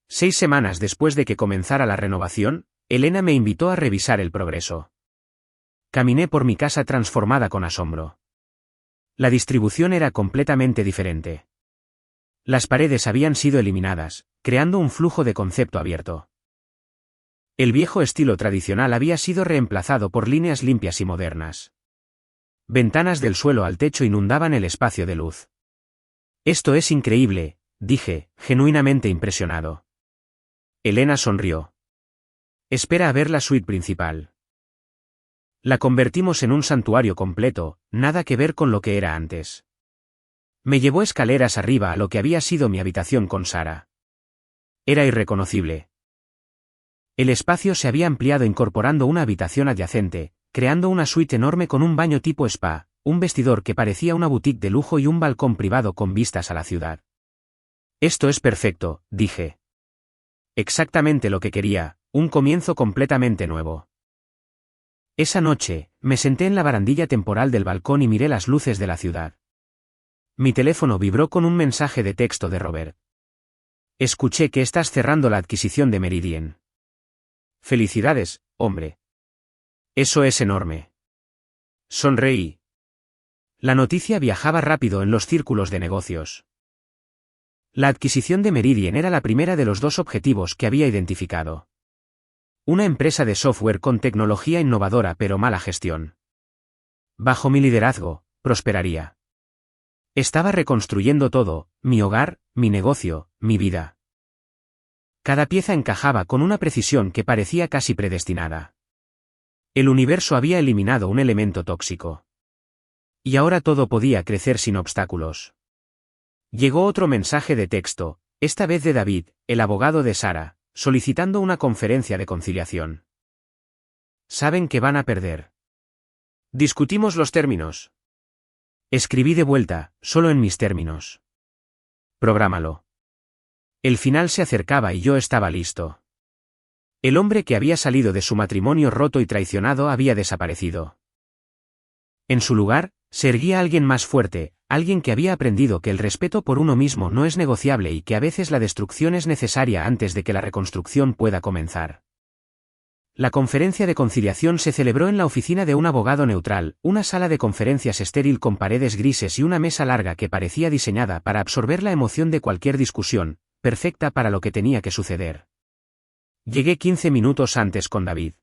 6 semanas después de que comenzara la renovación, Elena me invitó a revisar el progreso. Caminé por mi casa transformada con asombro. La distribución era completamente diferente. Las paredes habían sido eliminadas, creando un flujo de concepto abierto. El viejo estilo tradicional había sido reemplazado por líneas limpias y modernas. Ventanas del suelo al techo inundaban el espacio de luz. Esto es increíble, dije, genuinamente impresionado. Elena sonrió. Espera a ver la suite principal. La convertimos en un santuario completo, nada que ver con lo que era antes. Me llevó escaleras arriba a lo que había sido mi habitación con Sara. Era irreconocible. El espacio se había ampliado incorporando una habitación adyacente, creando una suite enorme con un baño tipo spa, un vestidor que parecía una boutique de lujo y un balcón privado con vistas a la ciudad. Esto es perfecto, dije. Exactamente lo que quería, un comienzo completamente nuevo. Esa noche, me senté en la barandilla temporal del balcón y miré las luces de la ciudad. Mi teléfono vibró con un mensaje de texto de Robert. Escuché que estás cerrando la adquisición de Meridian. Felicidades, hombre. Eso es enorme. Sonreí. La noticia viajaba rápido en los círculos de negocios. La adquisición de Meridian era la primera de los 2 objetivos que había identificado. Una empresa de software con tecnología innovadora pero mala gestión. Bajo mi liderazgo, prosperaría. Estaba reconstruyendo todo, mi hogar, mi negocio, mi vida. Cada pieza encajaba con una precisión que parecía casi predestinada. El universo había eliminado un elemento tóxico. Y ahora todo podía crecer sin obstáculos. Llegó otro mensaje de texto, esta vez de David, el abogado de Sara, solicitando una conferencia de conciliación. Saben que van a perder. Discutimos los términos. Escribí de vuelta, solo en mis términos. Prográmalo. El final se acercaba y yo estaba listo. El hombre que había salido de su matrimonio roto y traicionado había desaparecido. En su lugar, se erguía alguien más fuerte, alguien que había aprendido que el respeto por uno mismo no es negociable y que a veces la destrucción es necesaria antes de que la reconstrucción pueda comenzar. La conferencia de conciliación se celebró en la oficina de un abogado neutral, una sala de conferencias estéril con paredes grises y una mesa larga que parecía diseñada para absorber la emoción de cualquier discusión, perfecta para lo que tenía que suceder. Llegué 15 minutos antes con David.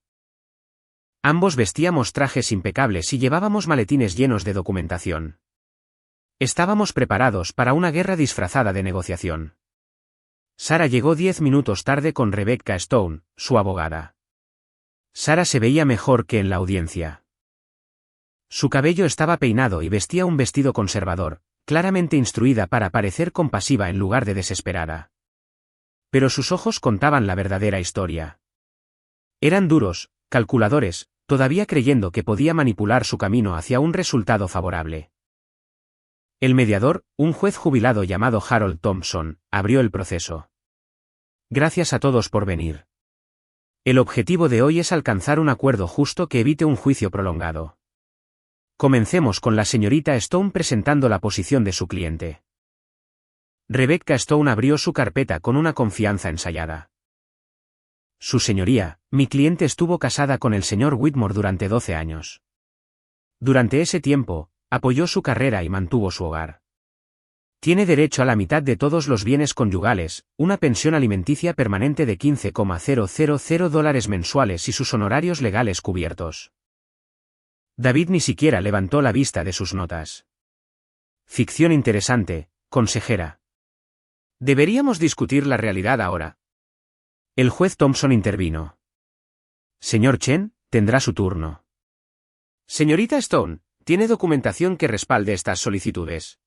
Ambos vestíamos trajes impecables y llevábamos maletines llenos de documentación. Estábamos preparados para una guerra disfrazada de negociación. Sara llegó 10 minutos tarde con Rebecca Stone, su abogada. Sara se veía mejor que en la audiencia. Su cabello estaba peinado y vestía un vestido conservador, claramente instruida para parecer compasiva en lugar de desesperada. Pero sus ojos contaban la verdadera historia. Eran duros, calculadores, todavía creyendo que podía manipular su camino hacia un resultado favorable. El mediador, un juez jubilado llamado Harold Thompson, abrió el proceso. Gracias a todos por venir. El objetivo de hoy es alcanzar un acuerdo justo que evite un juicio prolongado. Comencemos con la señorita Stone presentando la posición de su cliente. Rebecca Stone abrió su carpeta con una confianza ensayada. Su señoría, mi cliente estuvo casada con el señor Whitmore durante 12 años. Durante ese tiempo, apoyó su carrera y mantuvo su hogar. Tiene derecho a la mitad de todos los bienes conyugales, una pensión alimenticia permanente de $15,000 mensuales y sus honorarios legales cubiertos. David ni siquiera levantó la vista de sus notas. Ficción interesante, consejera. Deberíamos discutir la realidad ahora. El juez Thompson intervino. Señor Chen, tendrá su turno. Señorita Stone, ¿tiene documentación que respalde estas solicitudes?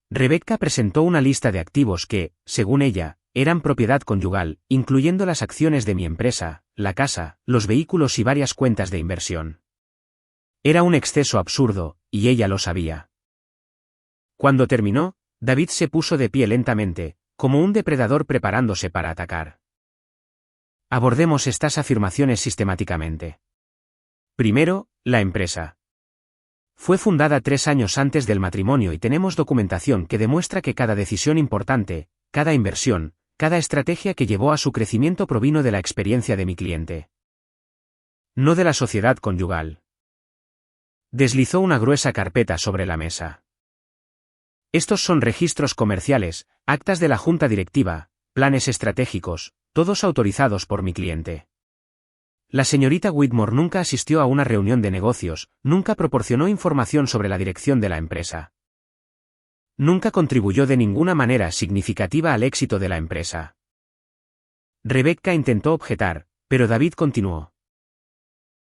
Rebecca presentó una lista de activos que, según ella, eran propiedad conyugal, incluyendo las acciones de mi empresa, la casa, los vehículos y varias cuentas de inversión. Era un exceso absurdo, y ella lo sabía. Cuando terminó, David se puso de pie lentamente, como un depredador preparándose para atacar. Abordemos estas afirmaciones sistemáticamente. Primero, la empresa. Fue fundada 3 años antes del matrimonio y tenemos documentación que demuestra que cada decisión importante, cada inversión, cada estrategia que llevó a su crecimiento provino de la experiencia de mi cliente. No de la sociedad conyugal. Deslizó una gruesa carpeta sobre la mesa. Estos son registros comerciales, actas de la junta directiva, planes estratégicos, todos autorizados por mi cliente. La señorita Whitmore nunca asistió a una reunión de negocios, nunca proporcionó información sobre la dirección de la empresa. Nunca contribuyó de ninguna manera significativa al éxito de la empresa. Rebecca intentó objetar, pero David continuó.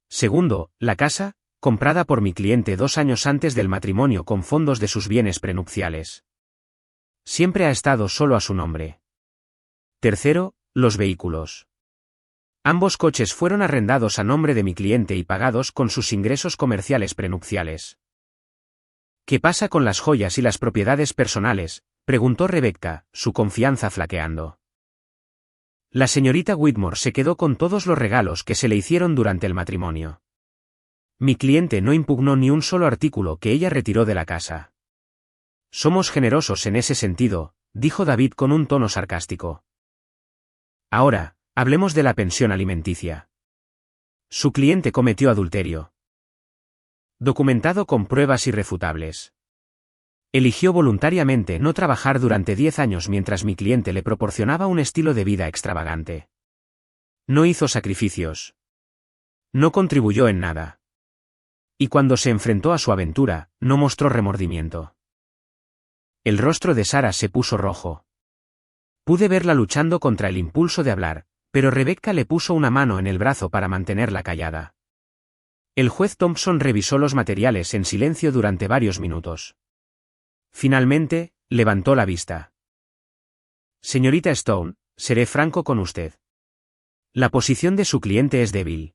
Segundo, la casa, comprada por mi cliente 2 años antes del matrimonio con fondos de sus bienes prenupciales. Siempre ha estado solo a su nombre. Tercero, los vehículos. Ambos coches fueron arrendados a nombre de mi cliente y pagados con sus ingresos comerciales prenupciales. ¿Qué pasa con las joyas y las propiedades personales?, preguntó Rebecca, su confianza flaqueando. La señorita Whitmore se quedó con todos los regalos que se le hicieron durante el matrimonio. Mi cliente no impugnó ni un solo artículo que ella retiró de la casa. Somos generosos en ese sentido, dijo David con un tono sarcástico. Ahora, hablemos de la pensión alimenticia. Su cliente cometió adulterio. Documentado con pruebas irrefutables. Eligió voluntariamente no trabajar durante 10 años mientras mi cliente le proporcionaba un estilo de vida extravagante. No hizo sacrificios. No contribuyó en nada. Y cuando se enfrentó a su aventura, no mostró remordimiento. El rostro de Sara se puso rojo. Pude verla luchando contra el impulso de hablar, pero Rebecca le puso una mano en el brazo para mantenerla callada. El juez Thompson revisó los materiales en silencio durante varios minutos. Finalmente, levantó la vista. Señorita Stone, seré franco con usted. La posición de su cliente es débil.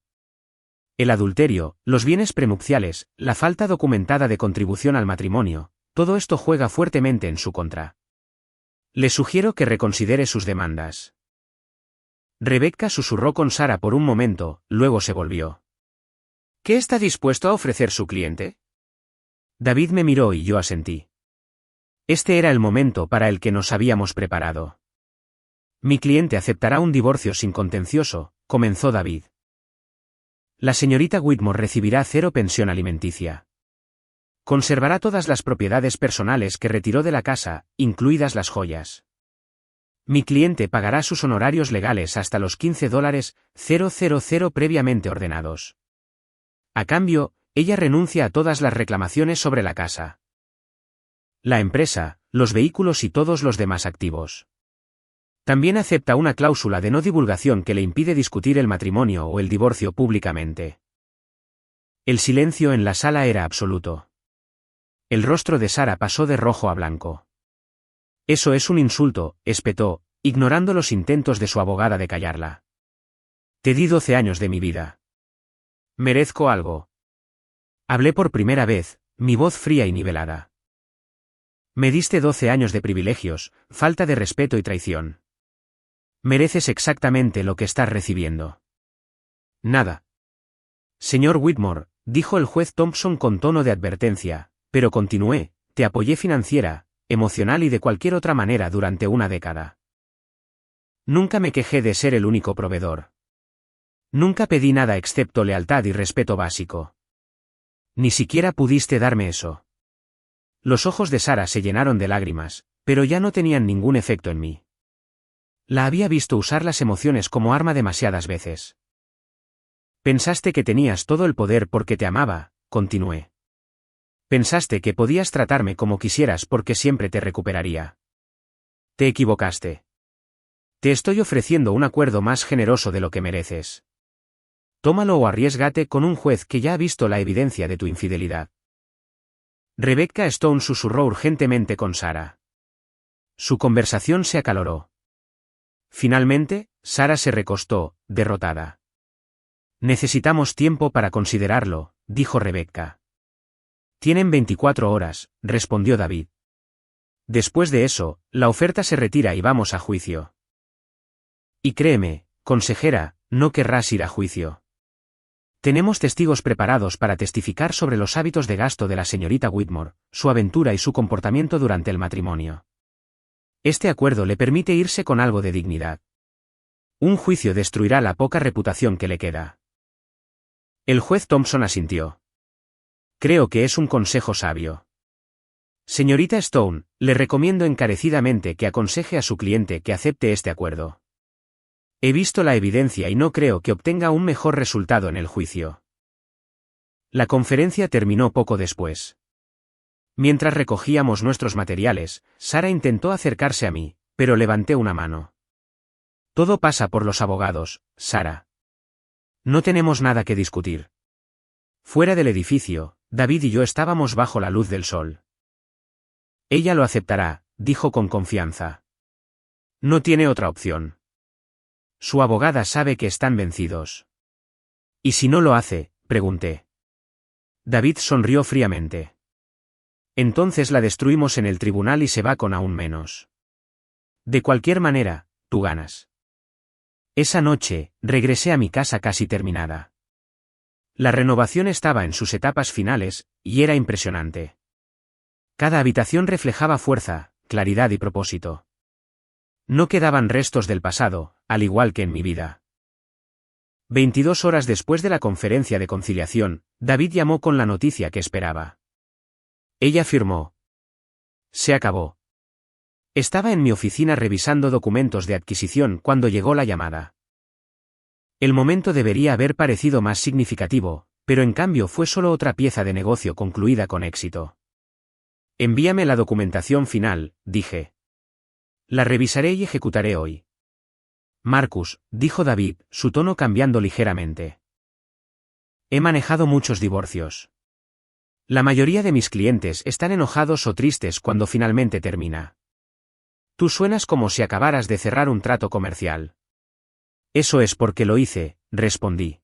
El adulterio, los bienes prenupciales, la falta documentada de contribución al matrimonio, todo esto juega fuertemente en su contra. Le sugiero que reconsidere sus demandas. Rebecca susurró con Sara por un momento, luego se volvió. ¿Qué está dispuesto a ofrecer su cliente? David me miró y yo asentí. Este era el momento para el que nos habíamos preparado. Mi cliente aceptará un divorcio sin contencioso, comenzó David. La señorita Whitmore recibirá 0 pensión alimenticia. Conservará todas las propiedades personales que retiró de la casa, incluidas las joyas. Mi cliente pagará sus honorarios legales hasta los $15,000 previamente ordenados. A cambio, ella renuncia a todas las reclamaciones sobre la casa, la empresa, los vehículos y todos los demás activos. También acepta una cláusula de no divulgación que le impide discutir el matrimonio o el divorcio públicamente. El silencio en la sala era absoluto. El rostro de Sara pasó de rojo a blanco. Eso es un insulto, espetó, ignorando los intentos de su abogada de callarla. Te di 12 años de mi vida. ¿Merezco algo? Hablé por primera vez, mi voz fría y nivelada. Me diste 12 años de privilegios, falta de respeto y traición. Mereces exactamente lo que estás recibiendo. Nada. Señor Whitmore, dijo el juez Thompson con tono de advertencia, pero continué, te apoyé financiera, emocional y de cualquier otra manera durante una década. Nunca me quejé de ser el único proveedor. Nunca pedí nada excepto lealtad y respeto básico. Ni siquiera pudiste darme eso. Los ojos de Sara se llenaron de lágrimas, pero ya no tenían ningún efecto en mí. La había visto usar las emociones como arma demasiadas veces. Pensaste que tenías todo el poder porque te amaba, continué. Pensaste que podías tratarme como quisieras porque siempre te recuperaría. Te equivocaste. Te estoy ofreciendo un acuerdo más generoso de lo que mereces. Tómalo o arriésgate con un juez que ya ha visto la evidencia de tu infidelidad. Rebecca Stone susurró urgentemente con Sara. Su conversación se acaloró. Finalmente, Sara se recostó, derrotada. Necesitamos tiempo para considerarlo, dijo Rebecca. Tienen 24 horas, respondió David. Después de eso, la oferta se retira y vamos a juicio. Y créeme, consejera, no querrás ir a juicio. Tenemos testigos preparados para testificar sobre los hábitos de gasto de la señorita Whitmore, su aventura y su comportamiento durante el matrimonio. Este acuerdo le permite irse con algo de dignidad. Un juicio destruirá la poca reputación que le queda. El juez Thompson asintió. Creo que es un consejo sabio. Señorita Stone, le recomiendo encarecidamente que aconseje a su cliente que acepte este acuerdo. He visto la evidencia y no creo que obtenga un mejor resultado en el juicio. La conferencia terminó poco después. Mientras recogíamos nuestros materiales, Sara intentó acercarse a mí, pero levanté una mano. Todo pasa por los abogados, Sara. No tenemos nada que discutir. Fuera del edificio, David y yo estábamos bajo la luz del sol. Ella lo aceptará, dijo con confianza. No tiene otra opción. Su abogada sabe que están vencidos. ¿Y si no lo hace?, pregunté. David sonrió fríamente. Entonces la destruimos en el tribunal y se va con aún menos. De cualquier manera, tú ganas. Esa noche, regresé a mi casa casi terminada. La renovación estaba en sus etapas finales, y era impresionante. Cada habitación reflejaba fuerza, claridad y propósito. No quedaban restos del pasado, al igual que en mi vida. 22 horas después de la conferencia de conciliación, David llamó con la noticia que esperaba. Ella firmó. Se acabó. Estaba en mi oficina revisando documentos de adquisición cuando llegó la llamada. El momento debería haber parecido más significativo, pero en cambio fue solo otra pieza de negocio concluida con éxito. Envíame la documentación final, dije. La revisaré y ejecutaré hoy. Marcus, dijo David, su tono cambiando ligeramente. He manejado muchos divorcios. La mayoría de mis clientes están enojados o tristes cuando finalmente termina. Tú suenas como si acabaras de cerrar un trato comercial. Eso es porque lo hice, respondí.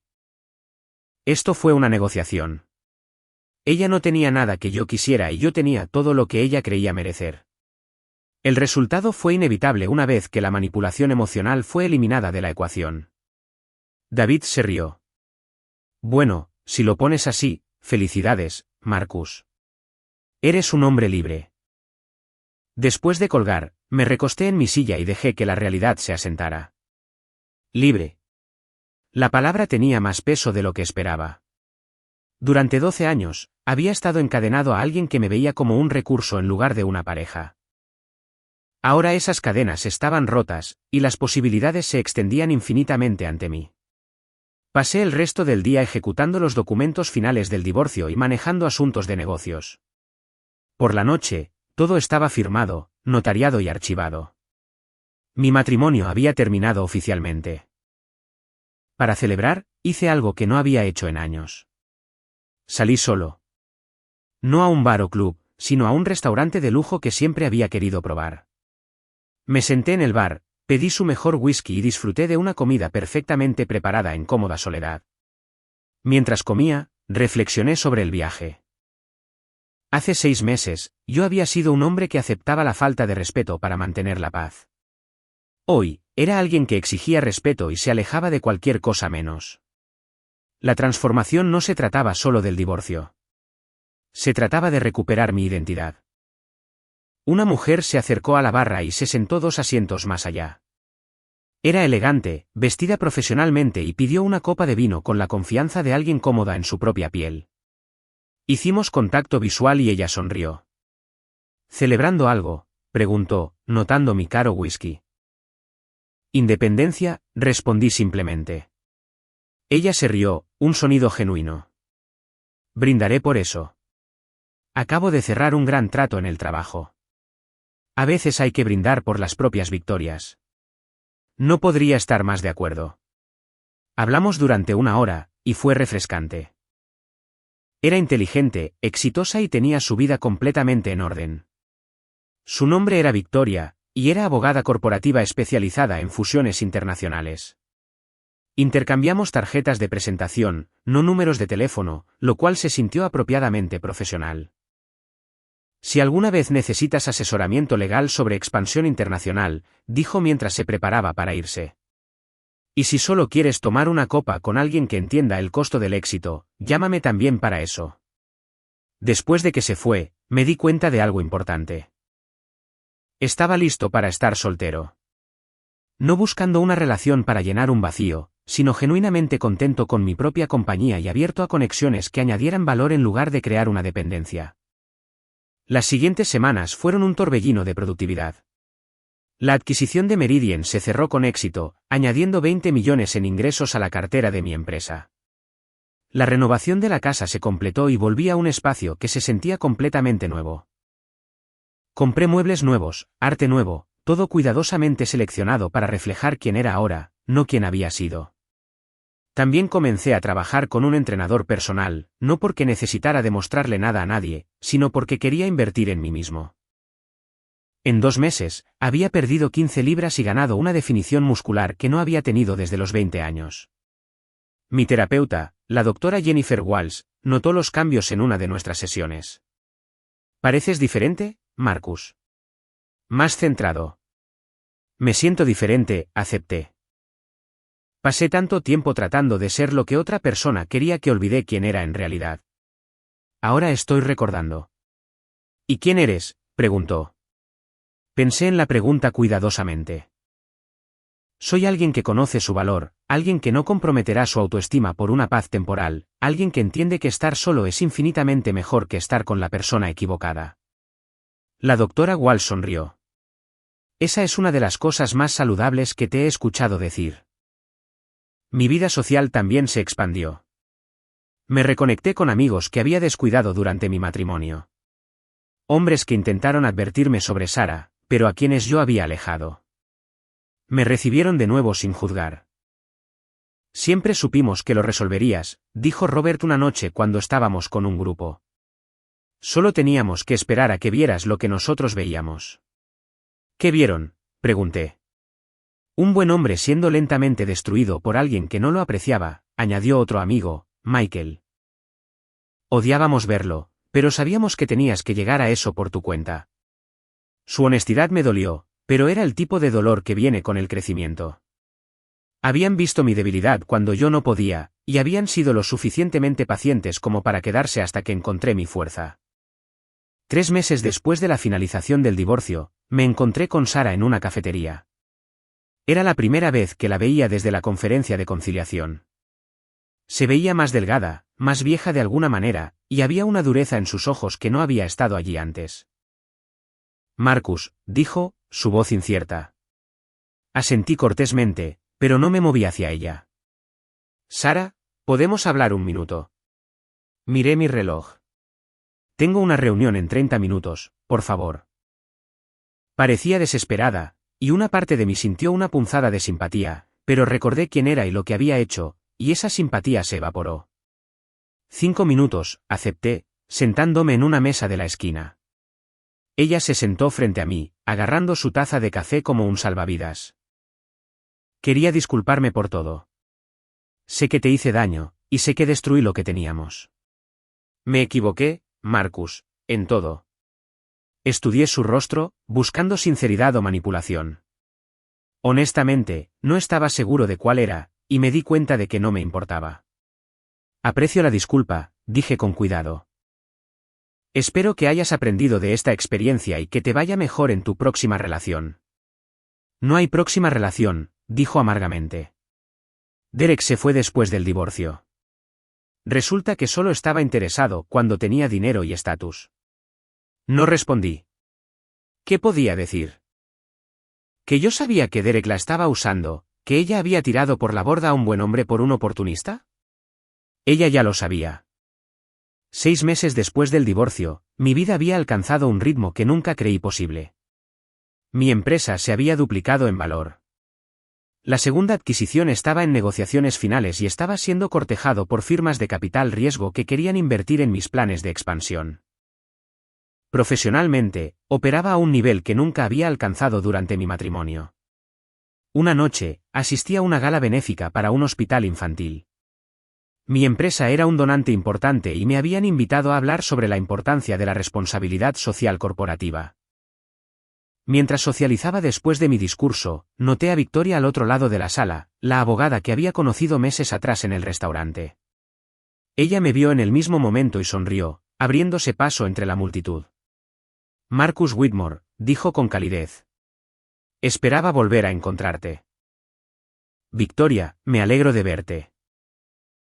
Esto fue una negociación. Ella no tenía nada que yo quisiera y yo tenía todo lo que ella creía merecer. El resultado fue inevitable una vez que la manipulación emocional fue eliminada de la ecuación. David se rió. Bueno, si lo pones así, felicidades, Marcus. Eres un hombre libre. Después de colgar, me recosté en mi silla y dejé que la realidad se asentara. Libre. La palabra tenía más peso de lo que esperaba. Durante 12 años, había estado encadenado a alguien que me veía como un recurso en lugar de una pareja. Ahora esas cadenas estaban rotas, y las posibilidades se extendían infinitamente ante mí. Pasé el resto del día ejecutando los documentos finales del divorcio y manejando asuntos de negocios. Por la noche, todo estaba firmado, notariado y archivado. Mi matrimonio había terminado oficialmente. Para celebrar, hice algo que no había hecho en años. Salí solo. No a un bar o club, sino a un restaurante de lujo que siempre había querido probar. Me senté en el bar, pedí su mejor whisky y disfruté de una comida perfectamente preparada en cómoda soledad. Mientras comía, reflexioné sobre el viaje. Hace 6 meses, yo había sido un hombre que aceptaba la falta de respeto para mantener la paz. Hoy, era alguien que exigía respeto y se alejaba de cualquier cosa menos. La transformación no se trataba solo del divorcio. Se trataba de recuperar mi identidad. Una mujer se acercó a la barra y se sentó 2 asientos más allá. Era elegante, vestida profesionalmente y pidió una copa de vino con la confianza de alguien cómoda en su propia piel. Hicimos contacto visual y ella sonrió. ¿Celebrando algo?, preguntó, notando mi caro whisky. Independencia, respondí simplemente. Ella se rió, un sonido genuino. Brindaré por eso. Acabo de cerrar un gran trato en el trabajo. A veces hay que brindar por las propias victorias. No podría estar más de acuerdo. Hablamos durante 1 hora, y fue refrescante. Era inteligente, exitosa y tenía su vida completamente en orden. Su nombre era Victoria, y era abogada corporativa especializada en fusiones internacionales. Intercambiamos tarjetas de presentación, no números de teléfono, lo cual se sintió apropiadamente profesional. Si alguna vez necesitas asesoramiento legal sobre expansión internacional, dijo mientras se preparaba para irse. Y si solo quieres tomar una copa con alguien que entienda el costo del éxito, llámame también para eso. Después de que se fue, me di cuenta de algo importante. Estaba listo para estar soltero. No buscando una relación para llenar un vacío, sino genuinamente contento con mi propia compañía y abierto a conexiones que añadieran valor en lugar de crear una dependencia. Las siguientes semanas fueron un torbellino de productividad. La adquisición de Meridian se cerró con éxito, añadiendo 20 millones en ingresos a la cartera de mi empresa. La renovación de la casa se completó y volví a un espacio que se sentía completamente nuevo. Compré muebles nuevos, arte nuevo, todo cuidadosamente seleccionado para reflejar quién era ahora, no quién había sido. También comencé a trabajar con un entrenador personal, no porque necesitara demostrarle nada a nadie, sino porque quería invertir en mí mismo. En 2 meses, había perdido 15 libras y ganado una definición muscular que no había tenido desde los 20 años. Mi terapeuta, la doctora Jennifer Walsh, notó los cambios en una de nuestras sesiones. ¿Pareces diferente, Marcus? Más centrado. Me siento diferente, acepté. Pasé tanto tiempo tratando de ser lo que otra persona quería que olvidé quién era en realidad. Ahora estoy recordando. ¿Y quién eres?, preguntó. Pensé en la pregunta cuidadosamente. Soy alguien que conoce su valor, alguien que no comprometerá su autoestima por una paz temporal, alguien que entiende que estar solo es infinitamente mejor que estar con la persona equivocada. La doctora Walsh sonrió. Esa es una de las cosas más saludables que te he escuchado decir. Mi vida social también se expandió. Me reconecté con amigos que había descuidado durante mi matrimonio. Hombres que intentaron advertirme sobre Sara, pero a quienes yo había alejado. Me recibieron de nuevo sin juzgar. Siempre supimos que lo resolverías, dijo Robert una noche cuando estábamos con un grupo. Solo teníamos que esperar a que vieras lo que nosotros veíamos. ¿Qué vieron?, pregunté. Un buen hombre siendo lentamente destruido por alguien que no lo apreciaba, añadió otro amigo, Michael. Odiábamos verlo, pero sabíamos que tenías que llegar a eso por tu cuenta. Su honestidad me dolió, pero era el tipo de dolor que viene con el crecimiento. Habían visto mi debilidad cuando yo no podía, y habían sido lo suficientemente pacientes como para quedarse hasta que encontré mi fuerza. 3 meses después de la finalización del divorcio, me encontré con Sara en una cafetería. Era la primera vez que la veía desde la conferencia de conciliación. Se veía más delgada, más vieja de alguna manera, y había una dureza en sus ojos que no había estado allí antes. Marcus, dijo, su voz incierta. Asentí cortésmente, pero no me moví hacia ella. Sara, ¿podemos hablar un minuto? Miré mi reloj. Tengo una reunión en 30 minutos, por favor. Parecía desesperada, y una parte de mí sintió una punzada de simpatía, pero recordé quién era y lo que había hecho, y esa simpatía se evaporó. 5 minutos, acepté, sentándome en una mesa de la esquina. Ella se sentó frente a mí, agarrando su taza de café como un salvavidas. Quería disculparme por todo. Sé que te hice daño, y sé que destruí lo que teníamos. Me equivoqué, Marcus, en todo. Estudié su rostro, buscando sinceridad o manipulación. Honestamente, no estaba seguro de cuál era, y me di cuenta de que no me importaba. Aprecio la disculpa, dije con cuidado. Espero que hayas aprendido de esta experiencia y que te vaya mejor en tu próxima relación. No hay próxima relación, dijo amargamente. Derek se fue después del divorcio. Resulta que solo estaba interesado cuando tenía dinero y estatus. No respondí. ¿Qué podía decir? ¿Que yo sabía que Derek la estaba usando, que ella había tirado por la borda a un buen hombre por un oportunista? Ella ya lo sabía. 6 meses después del divorcio, mi vida había alcanzado un ritmo que nunca creí posible. Mi empresa se había duplicado en valor. La segunda adquisición estaba en negociaciones finales y estaba siendo cortejado por firmas de capital riesgo que querían invertir en mis planes de expansión. Profesionalmente, operaba a un nivel que nunca había alcanzado durante mi matrimonio. Una noche, asistí a una gala benéfica para un hospital infantil. Mi empresa era un donante importante y me habían invitado a hablar sobre la importancia de la responsabilidad social corporativa. Mientras socializaba después de mi discurso, noté a Victoria al otro lado de la sala, la abogada que había conocido meses atrás en el restaurante. Ella me vio en el mismo momento y sonrió, abriéndose paso entre la multitud. Marcus Whitmore, dijo con calidez. Esperaba volver a encontrarte. Victoria, me alegro de verte.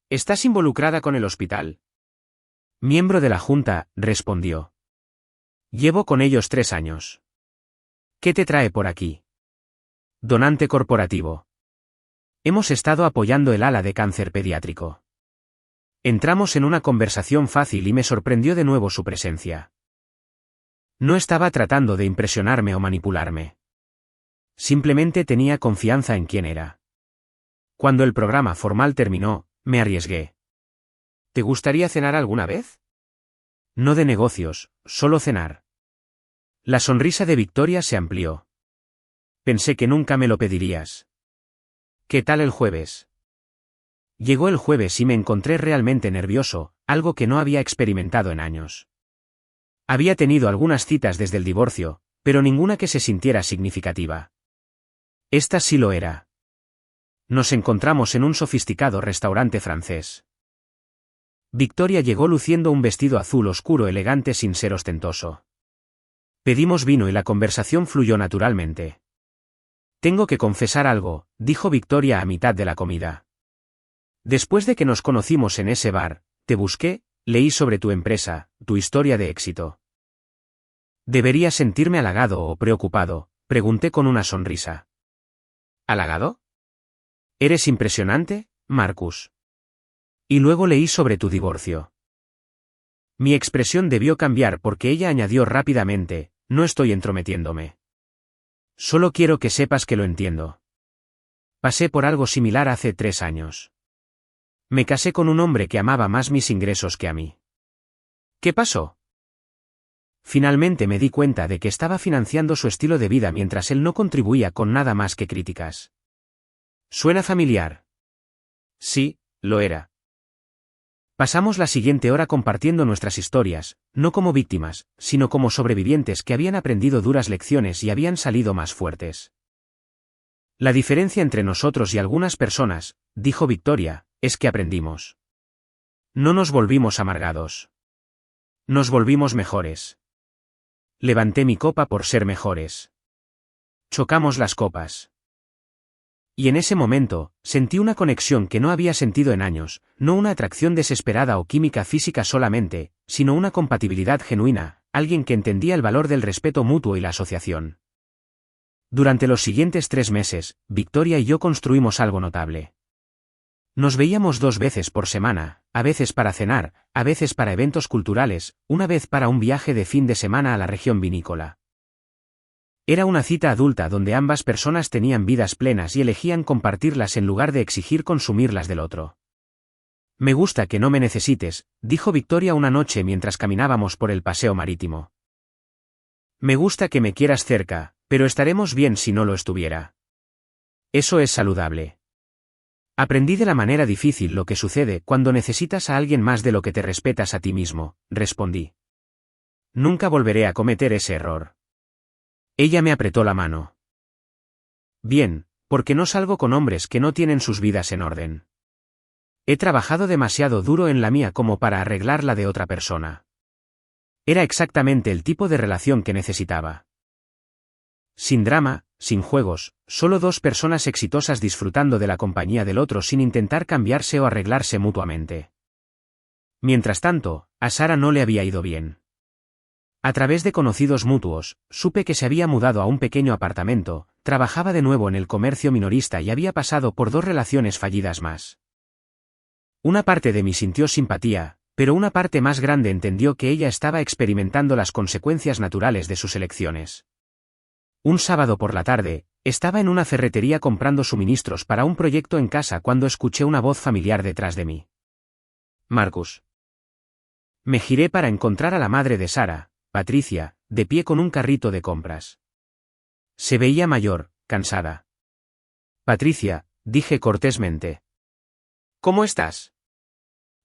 ¿Estás involucrada con el hospital? Miembro de la junta, respondió. Llevo con ellos 3 años. ¿Qué te trae por aquí? Donante corporativo. Hemos estado apoyando el ala de cáncer pediátrico. Entramos en una conversación fácil y me sorprendió de nuevo su presencia. No estaba tratando de impresionarme o manipularme. Simplemente tenía confianza en quién era. Cuando el programa formal terminó, me arriesgué. ¿Te gustaría cenar alguna vez? No de negocios, solo cenar. La sonrisa de Victoria se amplió. Pensé que nunca me lo pedirías. ¿Qué tal el jueves? Llegó el jueves y me encontré realmente nervioso, algo que no había experimentado en años. Había tenido algunas citas desde el divorcio, pero ninguna que se sintiera significativa. Esta sí lo era. Nos encontramos en un sofisticado restaurante francés. Victoria llegó luciendo un vestido azul oscuro elegante sin ser ostentoso. Pedimos vino y la conversación fluyó naturalmente. Tengo que confesar algo, dijo Victoria a mitad de la comida. Después de que nos conocimos en ese bar, te busqué, leí sobre tu empresa, tu historia de éxito. ¿Debería sentirme halagado o preocupado?, pregunté con una sonrisa. ¿Halagado? Eres impresionante, Marcus. Y luego leí sobre tu divorcio. Mi expresión debió cambiar porque ella añadió rápidamente, no estoy entrometiéndome. Solo quiero que sepas que lo entiendo. Pasé por algo similar hace 3 años. Me casé con un hombre que amaba más mis ingresos que a mí. ¿Qué pasó? Finalmente me di cuenta de que estaba financiando su estilo de vida mientras él no contribuía con nada más que críticas. ¿Suena familiar? Sí, lo era. Pasamos la siguiente hora compartiendo nuestras historias, no como víctimas, sino como sobrevivientes que habían aprendido duras lecciones y habían salido más fuertes. La diferencia entre nosotros y algunas personas, dijo Victoria, es que aprendimos. No nos volvimos amargados. Nos volvimos mejores. Levanté mi copa por ser mejores. Chocamos las copas. Y en ese momento, sentí una conexión que no había sentido en años, no una atracción desesperada o química física solamente, sino una compatibilidad genuina, alguien que entendía el valor del respeto mutuo y la asociación. Durante los siguientes 3 meses, Victoria y yo construimos algo notable. Nos veíamos 2 veces por semana, a veces para cenar, a veces para eventos culturales, una vez para un viaje de fin de semana a la región vinícola. Era una cita adulta donde ambas personas tenían vidas plenas y elegían compartirlas en lugar de exigir consumirlas del otro. Me gusta que no me necesites, dijo Victoria una noche mientras caminábamos por el paseo marítimo. Me gusta que me quieras cerca, pero estaremos bien si no lo estuviera. Eso es saludable. Aprendí de la manera difícil lo que sucede cuando necesitas a alguien más de lo que te respetas a ti mismo, respondí. Nunca volveré a cometer ese error. Ella me apretó la mano. Bien, porque no salgo con hombres que no tienen sus vidas en orden. He trabajado demasiado duro en la mía como para arreglar la de otra persona. Era exactamente el tipo de relación que necesitaba. Sin drama, sin juegos, solo dos personas exitosas disfrutando de la compañía del otro sin intentar cambiarse o arreglarse mutuamente. Mientras tanto, a Sara no le había ido bien. A través de conocidos mutuos, supe que se había mudado a un pequeño apartamento, trabajaba de nuevo en el comercio minorista y había pasado por 2 relaciones fallidas más. Una parte de mí sintió simpatía, pero una parte más grande entendió que ella estaba experimentando las consecuencias naturales de sus elecciones. Un sábado por la tarde, estaba en una ferretería comprando suministros para un proyecto en casa cuando escuché una voz familiar detrás de mí. Marcus. Me giré para encontrar a la madre de Sara, Patricia, de pie con un carrito de compras. Se veía mayor, cansada. Patricia, dije cortésmente. ¿Cómo estás?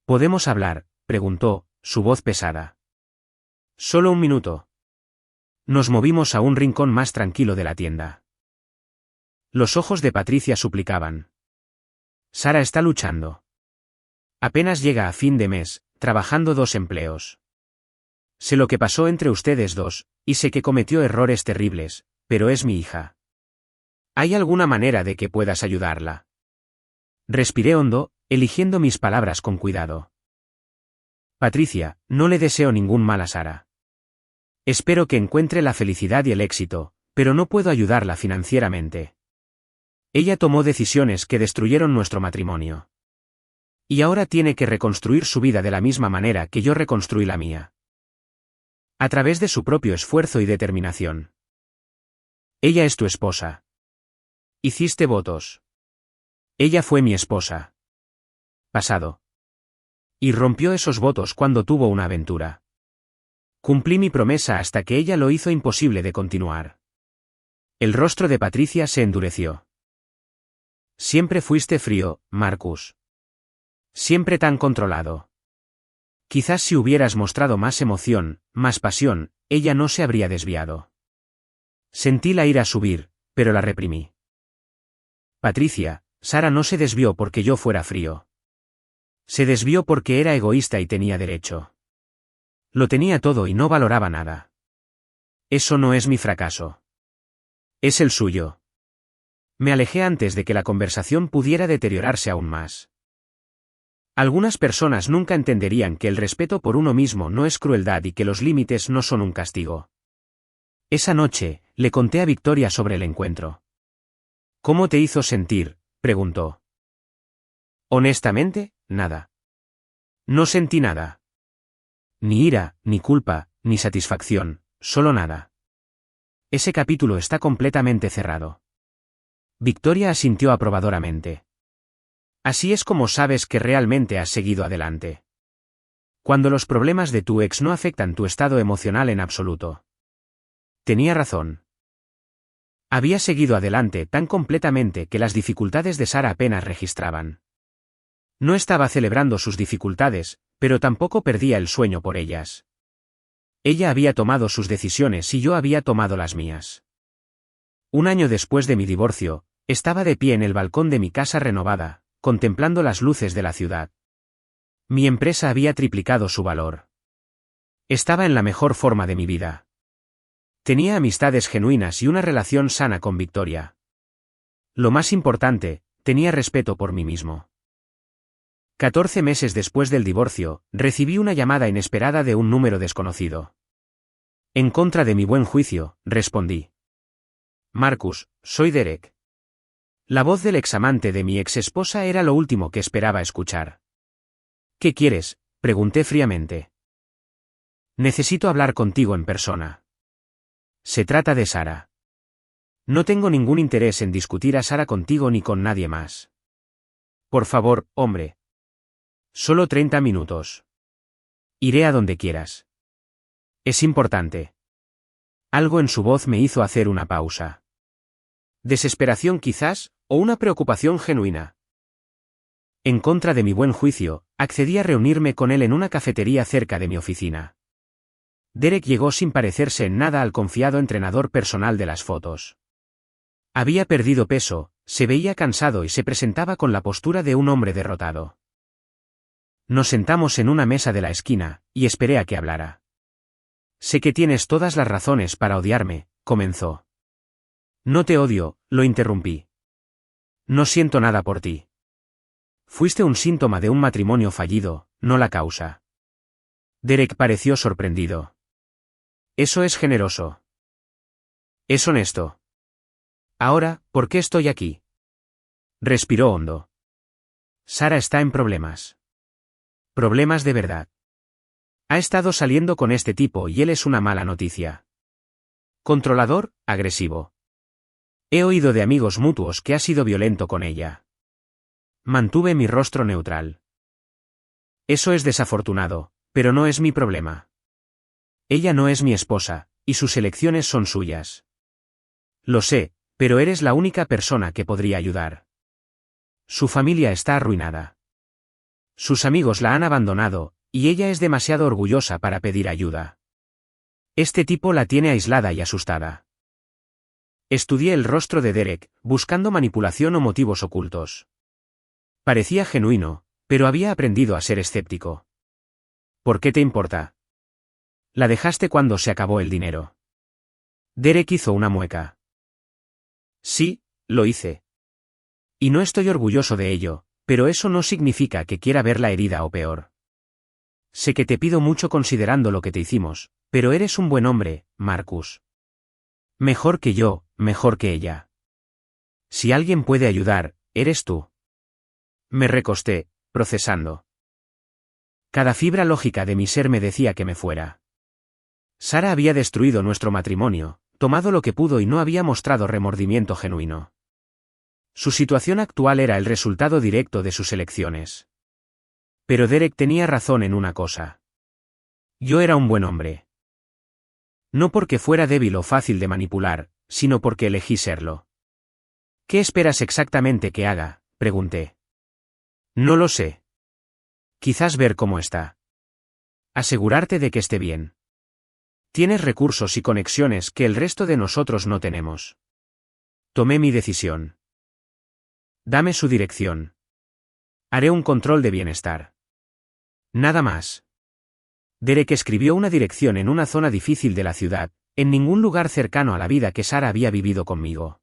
¿Podemos hablar?, preguntó, su voz pesada. Solo un minuto. Nos movimos a un rincón más tranquilo de la tienda. Los ojos de Patricia suplicaban. Sara está luchando. Apenas llega a fin de mes, trabajando 2 empleos. Sé lo que pasó entre ustedes dos, y sé que cometió errores terribles, pero es mi hija. ¿Hay alguna manera de que puedas ayudarla? Respiré hondo, eligiendo mis palabras con cuidado. Patricia, no le deseo ningún mal a Sara. Espero que encuentre la felicidad y el éxito, pero no puedo ayudarla financieramente. Ella tomó decisiones que destruyeron nuestro matrimonio. Y ahora tiene que reconstruir su vida de la misma manera que yo reconstruí la mía. A través de su propio esfuerzo y determinación. Ella es tu esposa. Hiciste votos. Ella fue mi esposa. Pasado. Y rompió esos votos cuando tuvo una aventura. Cumplí mi promesa hasta que ella lo hizo imposible de continuar. El rostro de Patricia se endureció. Siempre fuiste frío, Marcus. Siempre tan controlado. Quizás si hubieras mostrado más emoción, más pasión, ella no se habría desviado. Sentí la ira subir, pero la reprimí. Patricia, Sara no se desvió porque yo fuera frío. Se desvió porque era egoísta y tenía derecho. Lo tenía todo y no valoraba nada. Eso no es mi fracaso. Es el suyo. Me alejé antes de que la conversación pudiera deteriorarse aún más. Algunas personas nunca entenderían que el respeto por uno mismo no es crueldad y que los límites no son un castigo. Esa noche, le conté a Victoria sobre el encuentro. ¿Cómo te hizo sentir?, preguntó. Honestamente, nada. No sentí nada. Ni ira, ni culpa, ni satisfacción, solo nada. Ese capítulo está completamente cerrado. Victoria asintió aprobadoramente. Así es como sabes que realmente has seguido adelante. Cuando los problemas de tu ex no afectan tu estado emocional en absoluto. Tenía razón. Había seguido adelante tan completamente que las dificultades de Sara apenas registraban. No estaba celebrando sus dificultades, pero tampoco perdía el sueño por ellas. Ella había tomado sus decisiones y yo había tomado las mías. Un año después de mi divorcio, estaba de pie en el balcón de mi casa renovada, contemplando las luces de la ciudad. Mi empresa había triplicado su valor. Estaba en la mejor forma de mi vida. Tenía amistades genuinas y una relación sana con Victoria. Lo más importante, tenía respeto por mí mismo. 14 meses después del divorcio, recibí una llamada inesperada de un número desconocido. En contra de mi buen juicio, respondí. Marcus, soy Derek. La voz del examante de mi exesposa era lo último que esperaba escuchar. ¿Qué quieres?, pregunté fríamente. Necesito hablar contigo en persona. Se trata de Sara. No tengo ningún interés en discutir a Sara contigo ni con nadie más. Por favor, hombre. Solo 30 minutos. Iré a donde quieras. Es importante. Algo en su voz me hizo hacer una pausa. Desesperación quizás, o una preocupación genuina. En contra de mi buen juicio, accedí a reunirme con él en una cafetería cerca de mi oficina. Derek llegó sin parecerse en nada al confiado entrenador personal de las fotos. Había perdido peso, se veía cansado y se presentaba con la postura de un hombre derrotado. Nos sentamos en una mesa de la esquina, y esperé a que hablara. Sé que tienes todas las razones para odiarme, comenzó. No te odio, lo interrumpí. No siento nada por ti. Fuiste un síntoma de un matrimonio fallido, no la causa. Derek pareció sorprendido. Eso es generoso. Es honesto. Ahora, ¿por qué estoy aquí? Respiró hondo. Sara está en problemas. Problemas de verdad. Ha estado saliendo con este tipo y él es una mala noticia. Controlador, agresivo. He oído de amigos mutuos que ha sido violento con ella. Mantuve mi rostro neutral. Eso es desafortunado, pero no es mi problema. Ella no es mi esposa, y sus elecciones son suyas. Lo sé, pero eres la única persona que podría ayudar. Su familia está arruinada. Sus amigos la han abandonado, y ella es demasiado orgullosa para pedir ayuda. Este tipo la tiene aislada y asustada. Estudié el rostro de Derek, buscando manipulación o motivos ocultos. Parecía genuino, pero había aprendido a ser escéptico. ¿Por qué te importa? La dejaste cuando se acabó el dinero. Derek hizo una mueca. Sí, lo hice. Y no estoy orgulloso de ello, pero eso no significa que quiera verla herida o peor. Sé que te pido mucho considerando lo que te hicimos, pero eres un buen hombre, Marcus. Mejor que yo, mejor que ella. Si alguien puede ayudar, eres tú. Me recosté, procesando. Cada fibra lógica de mi ser me decía que me fuera. Sara había destruido nuestro matrimonio, tomado lo que pudo y no había mostrado remordimiento genuino. Su situación actual era el resultado directo de sus elecciones. Pero Derek tenía razón en una cosa. Yo era un buen hombre. No porque fuera débil o fácil de manipular, sino porque elegí serlo. ¿Qué esperas exactamente que haga?, pregunté. No lo sé. Quizás ver cómo está. Asegurarte de que esté bien. Tienes recursos y conexiones que el resto de nosotros no tenemos. Tomé mi decisión. Dame su dirección. Haré un control de bienestar. Nada más. Derek escribió una dirección en una zona difícil de la ciudad, en ningún lugar cercano a la vida que Sara había vivido conmigo.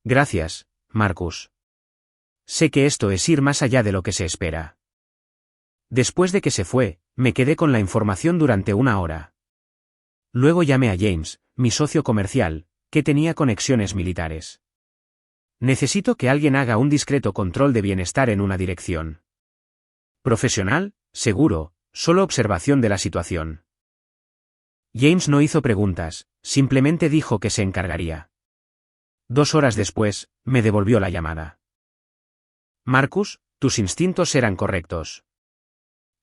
Gracias, Marcus. Sé que esto es ir más allá de lo que se espera. Después de que se fue, me quedé con la información durante una hora. Luego llamé a James, mi socio comercial, que tenía conexiones militares. Necesito que alguien haga un discreto control de bienestar en una dirección. Profesional, seguro, solo observación de la situación. James no hizo preguntas, simplemente dijo que se encargaría. 2 horas después, me devolvió la llamada. Marcus, tus instintos eran correctos.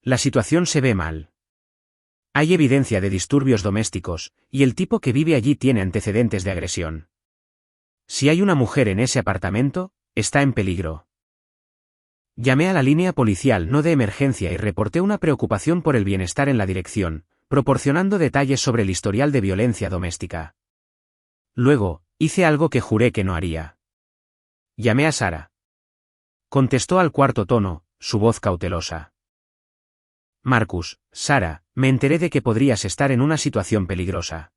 La situación se ve mal. Hay evidencia de disturbios domésticos, y el tipo que vive allí tiene antecedentes de agresión. Si hay una mujer en ese apartamento, está en peligro. Llamé a la línea policial no de emergencia y reporté una preocupación por el bienestar en la dirección, proporcionando detalles sobre el historial de violencia doméstica. Luego, hice algo que juré que no haría. Llamé a Sara. Contestó al cuarto tono, su voz cautelosa. Marcus, Sara, me enteré de que podrías estar en una situación peligrosa.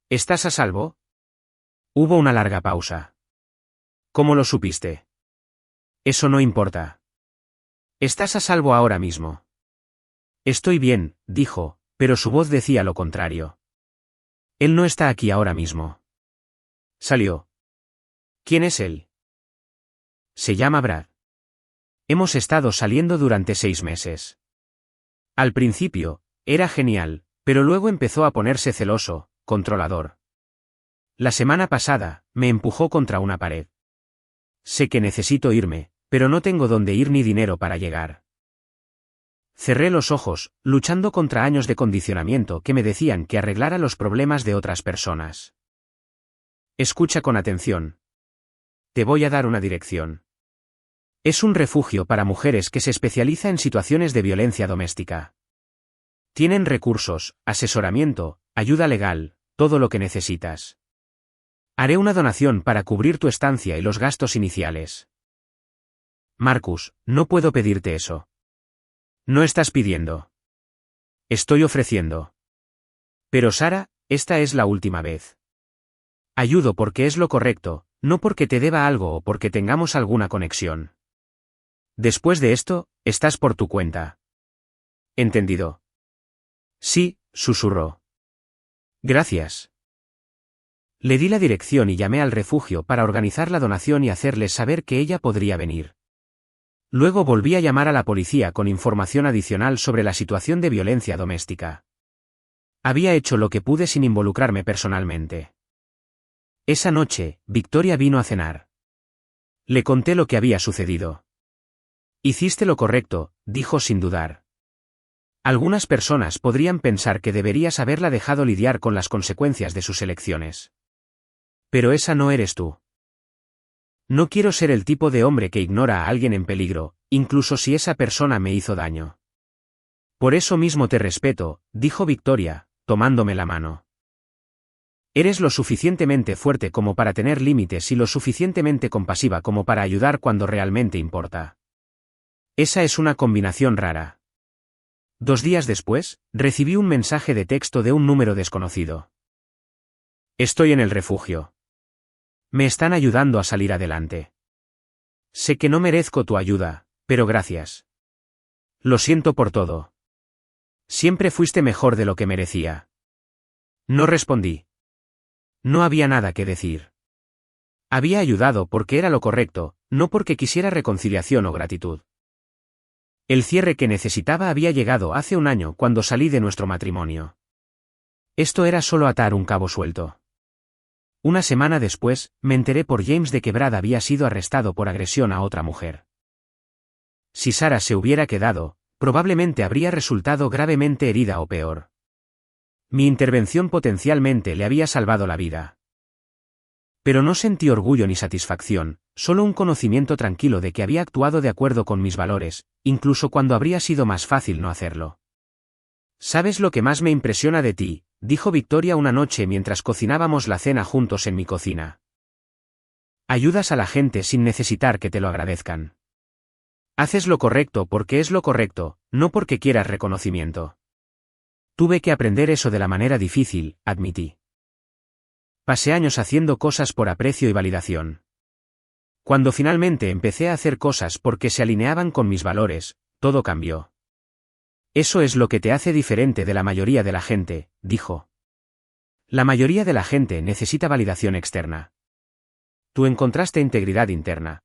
¿Estás a salvo? Hubo una larga pausa. ¿Cómo lo supiste? Eso no importa. Estás a salvo ahora mismo. Estoy bien, dijo, pero su voz decía lo contrario. Él no está aquí ahora mismo. Salió. ¿Quién es él? Se llama Brad. Hemos estado saliendo durante 6 meses. Al principio, era genial, pero luego empezó a ponerse celoso, controlador. La semana pasada, me empujó contra una pared. Sé que necesito irme, pero no tengo dónde ir ni dinero para llegar. Cerré los ojos, luchando contra años de condicionamiento que me decían que arreglara los problemas de otras personas. Escucha con atención. Te voy a dar una dirección. Es un refugio para mujeres que se especializa en situaciones de violencia doméstica. Tienen recursos, asesoramiento, ayuda legal, todo lo que necesitas. Haré una donación para cubrir tu estancia y los gastos iniciales. Marcus, no puedo pedirte eso. No estás pidiendo. Estoy ofreciendo. Pero Sara, esta es la última vez. Ayudo porque es lo correcto, no porque te deba algo o porque tengamos alguna conexión. Después de esto, estás por tu cuenta. ¿Entendido? Sí, susurró. Gracias. Le di la dirección y llamé al refugio para organizar la donación y hacerles saber que ella podría venir. Luego volví a llamar a la policía con información adicional sobre la situación de violencia doméstica. Había hecho lo que pude sin involucrarme personalmente. Esa noche, Victoria vino a cenar. Le conté lo que había sucedido. Hiciste lo correcto, dijo sin dudar. Algunas personas podrían pensar que deberías haberla dejado lidiar con las consecuencias de sus elecciones. Pero esa no eres tú. No quiero ser el tipo de hombre que ignora a alguien en peligro, incluso si esa persona me hizo daño. Por eso mismo te respeto, dijo Victoria, tomándome la mano. Eres lo suficientemente fuerte como para tener límites y lo suficientemente compasiva como para ayudar cuando realmente importa. Esa es una combinación rara. 2 días después, recibí un mensaje de texto de un número desconocido. Estoy en el refugio. Me están ayudando a salir adelante. Sé que no merezco tu ayuda, pero gracias. Lo siento por todo. Siempre fuiste mejor de lo que merecía. No respondí. No había nada que decir. Había ayudado porque era lo correcto, no porque quisiera reconciliación o gratitud. El cierre que necesitaba había llegado hace un año cuando salí de nuestro matrimonio. Esto era solo atar un cabo suelto. Una semana después, me enteré por James de que Brad había sido arrestado por agresión a otra mujer. Si Sara se hubiera quedado, probablemente habría resultado gravemente herida o peor. Mi intervención potencialmente le había salvado la vida. Pero no sentí orgullo ni satisfacción, solo un conocimiento tranquilo de que había actuado de acuerdo con mis valores, incluso cuando habría sido más fácil no hacerlo. ¿Sabes lo que más me impresiona de ti?, dijo Victoria una noche mientras cocinábamos la cena juntos en mi cocina. Ayudas a la gente sin necesitar que te lo agradezcan. Haces lo correcto porque es lo correcto, no porque quieras reconocimiento. Tuve que aprender eso de la manera difícil, admití. Pasé años haciendo cosas por aprecio y validación. Cuando finalmente empecé a hacer cosas porque se alineaban con mis valores, todo cambió. Eso es lo que te hace diferente de la mayoría de la gente, dijo. La mayoría de la gente necesita validación externa. Tú encontraste integridad interna.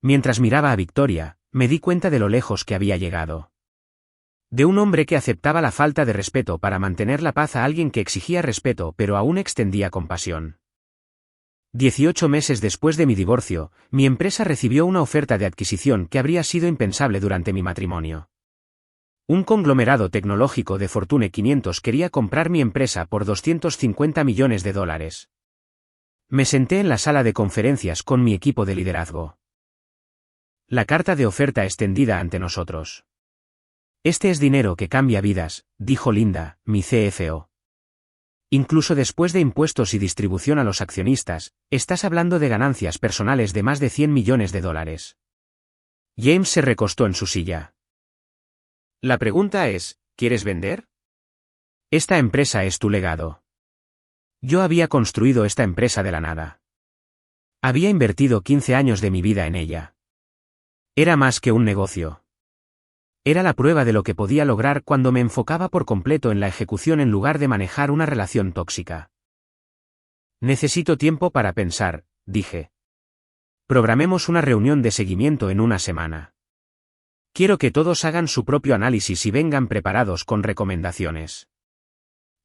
Mientras miraba a Victoria, me di cuenta de lo lejos que había llegado. De un hombre que aceptaba la falta de respeto para mantener la paz a alguien que exigía respeto pero aún extendía compasión. 18 meses después de mi divorcio, mi empresa recibió una oferta de adquisición que habría sido impensable durante mi matrimonio. Un conglomerado tecnológico de Fortune 500 quería comprar mi empresa por $250 millones. Me senté en la sala de conferencias con mi equipo de liderazgo. La carta de oferta extendida ante nosotros. Este es dinero que cambia vidas, dijo Linda, mi CFO. Incluso después de impuestos y distribución a los accionistas, estás hablando de ganancias personales de más de $100 millones. James se recostó en su silla. La pregunta es, ¿quieres vender? Esta empresa es tu legado. Yo había construido esta empresa de la nada. Había invertido 15 años de mi vida en ella. Era más que un negocio. Era la prueba de lo que podía lograr cuando me enfocaba por completo en la ejecución en lugar de manejar una relación tóxica. Necesito tiempo para pensar, dije. Programemos una reunión de seguimiento en una semana. Quiero que todos hagan su propio análisis y vengan preparados con recomendaciones.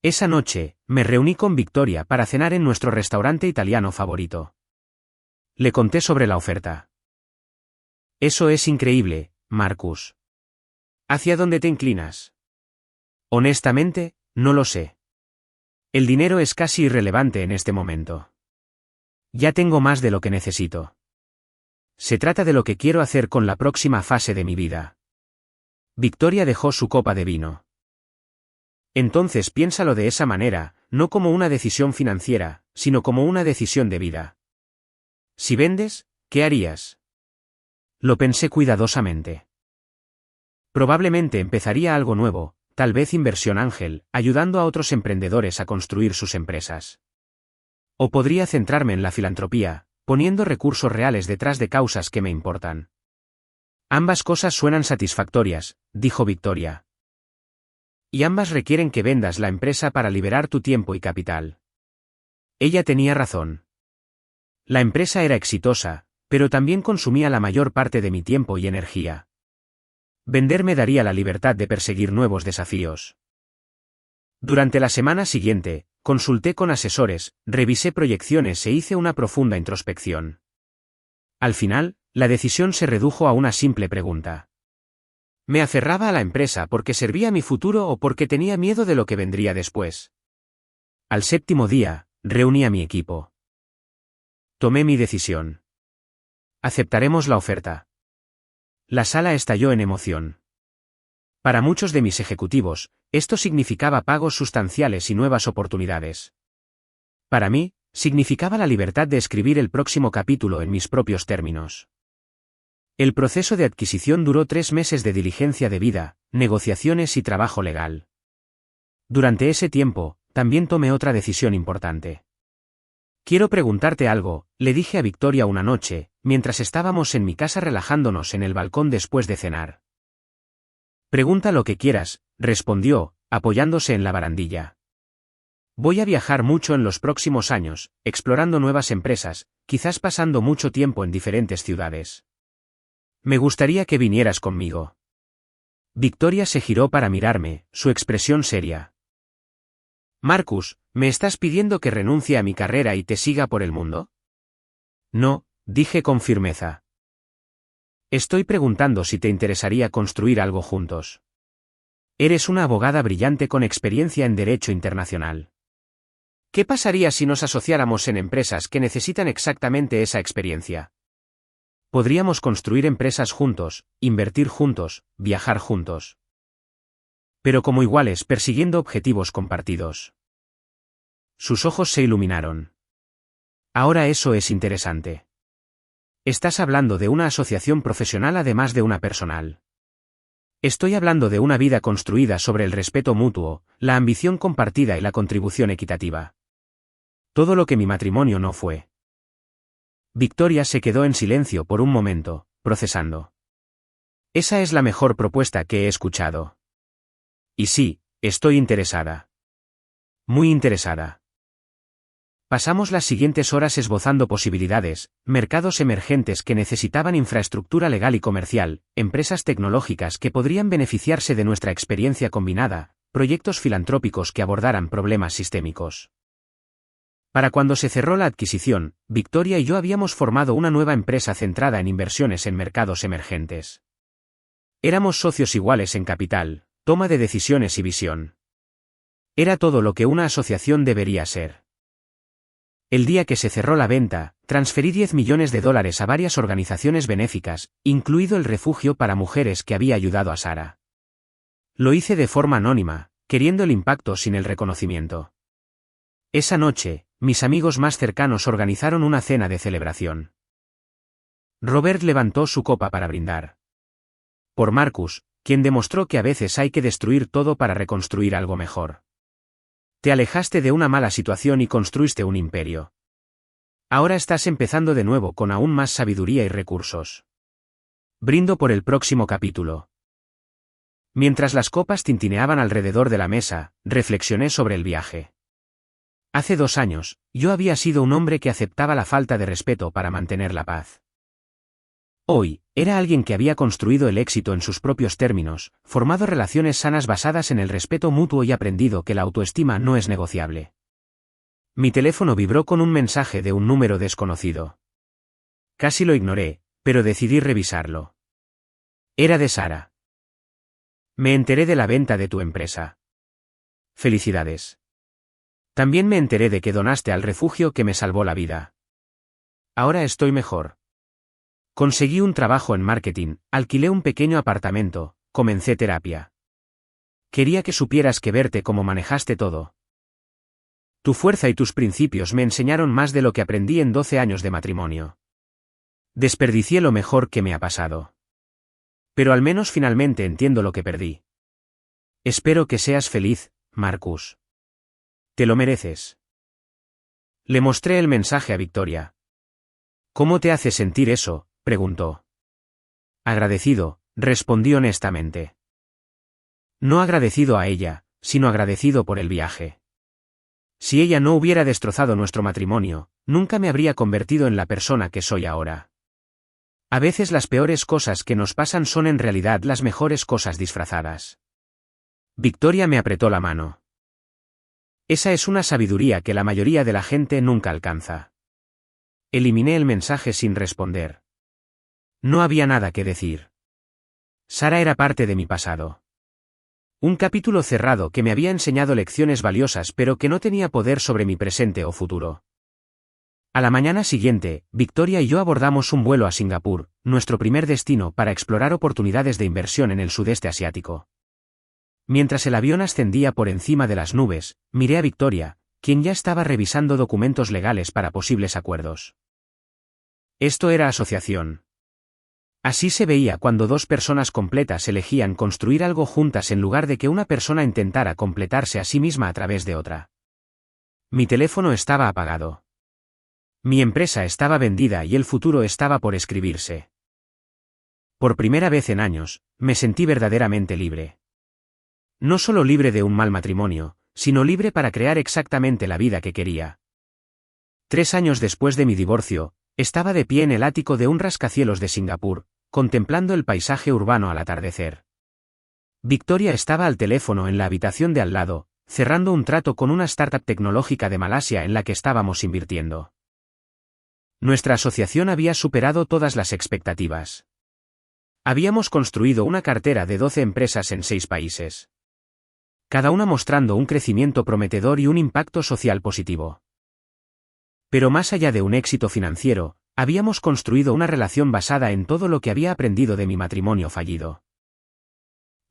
Esa noche, me reuní con Victoria para cenar en nuestro restaurante italiano favorito. Le conté sobre la oferta. Eso es increíble, Marcus. ¿Hacia dónde te inclinas? Honestamente, no lo sé. El dinero es casi irrelevante en este momento. Ya tengo más de lo que necesito. Se trata de lo que quiero hacer con la próxima fase de mi vida. Victoria dejó su copa de vino. Entonces piénsalo de esa manera, no como una decisión financiera, sino como una decisión de vida. Si vendes, ¿qué harías? Lo pensé cuidadosamente. Probablemente empezaría algo nuevo, tal vez inversión ángel, ayudando a otros emprendedores a construir sus empresas. O podría centrarme en la filantropía, poniendo recursos reales detrás de causas que me importan. Ambas cosas suenan satisfactorias, dijo Victoria. Y ambas requieren que vendas la empresa para liberar tu tiempo y capital. Ella tenía razón. La empresa era exitosa, pero también consumía la mayor parte de mi tiempo y energía. Vender me daría la libertad de perseguir nuevos desafíos. Durante la semana siguiente, consulté con asesores, revisé proyecciones e hice una profunda introspección. Al final, la decisión se redujo a una simple pregunta. ¿Me aferraba a la empresa porque servía a mi futuro o porque tenía miedo de lo que vendría después? Al séptimo día, reuní a mi equipo. Tomé mi decisión. Aceptaremos la oferta. La sala estalló en emoción. Para muchos de mis ejecutivos, esto significaba pagos sustanciales y nuevas oportunidades. Para mí, significaba la libertad de escribir el próximo capítulo en mis propios términos. El proceso de adquisición duró 3 meses de diligencia debida, negociaciones y trabajo legal. Durante ese tiempo, también tomé otra decisión importante. Quiero preguntarte algo, le dije a Victoria una noche, mientras estábamos en mi casa relajándonos en el balcón después de cenar. Pregunta lo que quieras, respondió, apoyándose en la barandilla. Voy a viajar mucho en los próximos años, explorando nuevas empresas, quizás pasando mucho tiempo en diferentes ciudades. Me gustaría que vinieras conmigo. Victoria se giró para mirarme, su expresión seria. Marcus, ¿me estás pidiendo que renuncie a mi carrera y te siga por el mundo? No, dije con firmeza. Estoy preguntando si te interesaría construir algo juntos. Eres una abogada brillante con experiencia en derecho internacional. ¿Qué pasaría si nos asociáramos en empresas que necesitan exactamente esa experiencia? Podríamos construir empresas juntos, invertir juntos, viajar juntos. Pero como iguales persiguiendo objetivos compartidos. Sus ojos se iluminaron. Ahora eso es interesante. Estás hablando de una asociación profesional además de una personal. Estoy hablando de una vida construida sobre el respeto mutuo, la ambición compartida y la contribución equitativa. Todo lo que mi matrimonio no fue. Victoria se quedó en silencio por un momento, procesando. Esa es la mejor propuesta que he escuchado. Y sí, estoy interesada. Muy interesada. Pasamos las siguientes horas esbozando posibilidades, mercados emergentes que necesitaban infraestructura legal y comercial, empresas tecnológicas que podrían beneficiarse de nuestra experiencia combinada, proyectos filantrópicos que abordaran problemas sistémicos. Para cuando se cerró la adquisición, Victoria y yo habíamos formado una nueva empresa centrada en inversiones en mercados emergentes. Éramos socios iguales en capital, toma de decisiones y visión. Era todo lo que una asociación debería ser. El día que se cerró la venta, transferí $10 millones a varias organizaciones benéficas, incluido el refugio para mujeres que había ayudado a Sara. Lo hice de forma anónima, queriendo el impacto sin el reconocimiento. Esa noche, mis amigos más cercanos organizaron una cena de celebración. Robert levantó su copa para brindar. Por Marcus, quien demostró que a veces hay que destruir todo para reconstruir algo mejor. Te alejaste de una mala situación y construiste un imperio. Ahora estás empezando de nuevo con aún más sabiduría y recursos. Brindo por el próximo capítulo. Mientras las copas tintineaban alrededor de la mesa, reflexioné sobre el viaje. Hace 2 años, yo había sido un hombre que aceptaba la falta de respeto para mantener la paz. Hoy, era alguien que había construido el éxito en sus propios términos, formado relaciones sanas basadas en el respeto mutuo y aprendido que la autoestima no es negociable. Mi teléfono vibró con un mensaje de un número desconocido. Casi lo ignoré, pero decidí revisarlo. Era de Sara. Me enteré de la venta de tu empresa. Felicidades. También me enteré de que donaste al refugio que me salvó la vida. Ahora estoy mejor. Conseguí un trabajo en marketing, alquilé un pequeño apartamento, comencé terapia. Quería que supieras que verte cómo manejaste todo. Tu fuerza y tus principios me enseñaron más de lo que aprendí en 12 años de matrimonio. Desperdicié lo mejor que me ha pasado. Pero al menos finalmente entiendo lo que perdí. Espero que seas feliz, Marcus. Te lo mereces. Le mostré el mensaje a Victoria. ¿Cómo te hace sentir eso?, preguntó. Agradecido, respondí honestamente. No agradecido a ella, sino agradecido por el viaje. Si ella no hubiera destrozado nuestro matrimonio, nunca me habría convertido en la persona que soy ahora. A veces las peores cosas que nos pasan son en realidad las mejores cosas disfrazadas. Victoria me apretó la mano. Esa es una sabiduría que la mayoría de la gente nunca alcanza. Eliminé el mensaje sin responder. No había nada que decir. Sara era parte de mi pasado. Un capítulo cerrado que me había enseñado lecciones valiosas pero que no tenía poder sobre mi presente o futuro. A la mañana siguiente, Victoria y yo abordamos un vuelo a Singapur, nuestro primer destino para explorar oportunidades de inversión en el sudeste asiático. Mientras el avión ascendía por encima de las nubes, miré a Victoria, quien ya estaba revisando documentos legales para posibles acuerdos. Esto era asociación. Así se veía cuando dos personas completas elegían construir algo juntas en lugar de que una persona intentara completarse a sí misma a través de otra. Mi teléfono estaba apagado. Mi empresa estaba vendida y el futuro estaba por escribirse. Por primera vez en años, me sentí verdaderamente libre. No solo libre de un mal matrimonio, sino libre para crear exactamente la vida que quería. 3 años después de mi divorcio, estaba de pie en el ático de un rascacielos de Singapur, contemplando el paisaje urbano al atardecer. Victoria estaba al teléfono en la habitación de al lado, cerrando un trato con una startup tecnológica de Malasia en la que estábamos invirtiendo. Nuestra asociación había superado todas las expectativas. Habíamos construido una cartera de 12 empresas en 6 países. Cada una mostrando un crecimiento prometedor y un impacto social positivo. Pero más allá de un éxito financiero, habíamos construido una relación basada en todo lo que había aprendido de mi matrimonio fallido.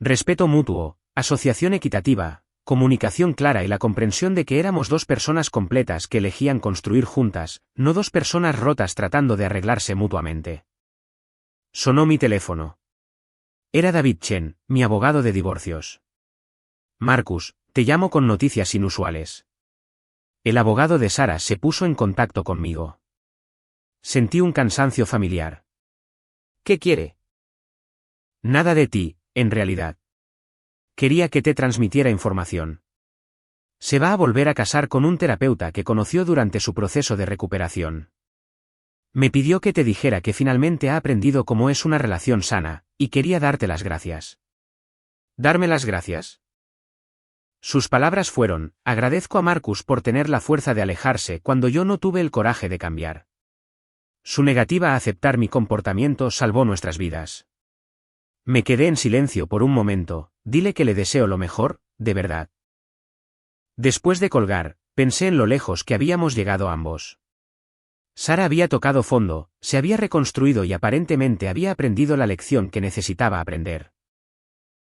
Respeto mutuo, asociación equitativa, comunicación clara y la comprensión de que éramos dos personas completas que elegían construir juntas, no dos personas rotas tratando de arreglarse mutuamente. Sonó mi teléfono. Era David Chen, mi abogado de divorcios. Marcus, te llamo con noticias inusuales. El abogado de Sara se puso en contacto conmigo. Sentí un cansancio familiar. ¿Qué quiere? Nada de ti, en realidad. Quería que te transmitiera información. Se va a volver a casar con un terapeuta que conoció durante su proceso de recuperación. Me pidió que te dijera que finalmente ha aprendido cómo es una relación sana, y quería darte las gracias. ¿Darme las gracias? Sus palabras fueron: agradezco a Marcus por tener la fuerza de alejarse cuando yo no tuve el coraje de cambiar. Su negativa a aceptar mi comportamiento salvó nuestras vidas. Me quedé en silencio por un momento. Dile que le deseo lo mejor, de verdad. Después de colgar, pensé en lo lejos que habíamos llegado ambos. Sara había tocado fondo, se había reconstruido y aparentemente había aprendido la lección que necesitaba aprender.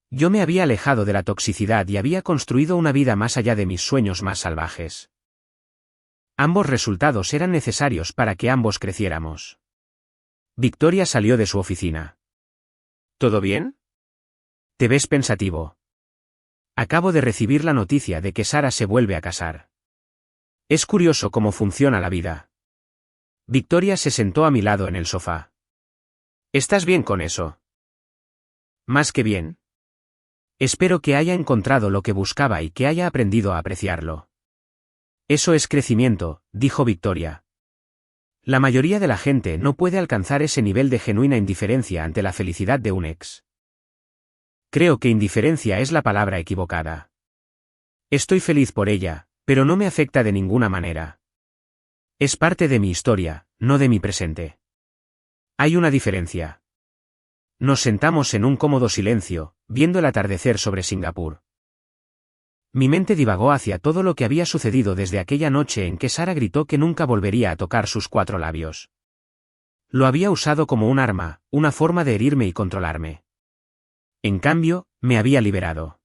Yo me había alejado de la toxicidad y había construido una vida más allá de mis sueños más salvajes. Ambos resultados eran necesarios para que ambos creciéramos. Victoria salió de su oficina. ¿Todo bien? Te ves pensativo. Acabo de recibir la noticia de que Sara se vuelve a casar. Es curioso cómo funciona la vida. Victoria se sentó a mi lado en el sofá. ¿Estás bien con eso? Más que bien. Espero que haya encontrado lo que buscaba y que haya aprendido a apreciarlo. Eso es crecimiento, dijo Victoria. La mayoría de la gente no puede alcanzar ese nivel de genuina indiferencia ante la felicidad de un ex. Creo que indiferencia es la palabra equivocada. Estoy feliz por ella, pero no me afecta de ninguna manera. Es parte de mi historia, no de mi presente. Hay una diferencia. Nos sentamos en un cómodo silencio, viendo el atardecer sobre Singapur. Mi mente divagó hacia todo lo que había sucedido desde aquella noche en que Sara gritó que nunca volvería a tocar sus 4 labios. Lo había usado como un arma, una forma de herirme y controlarme. En cambio, me había liberado.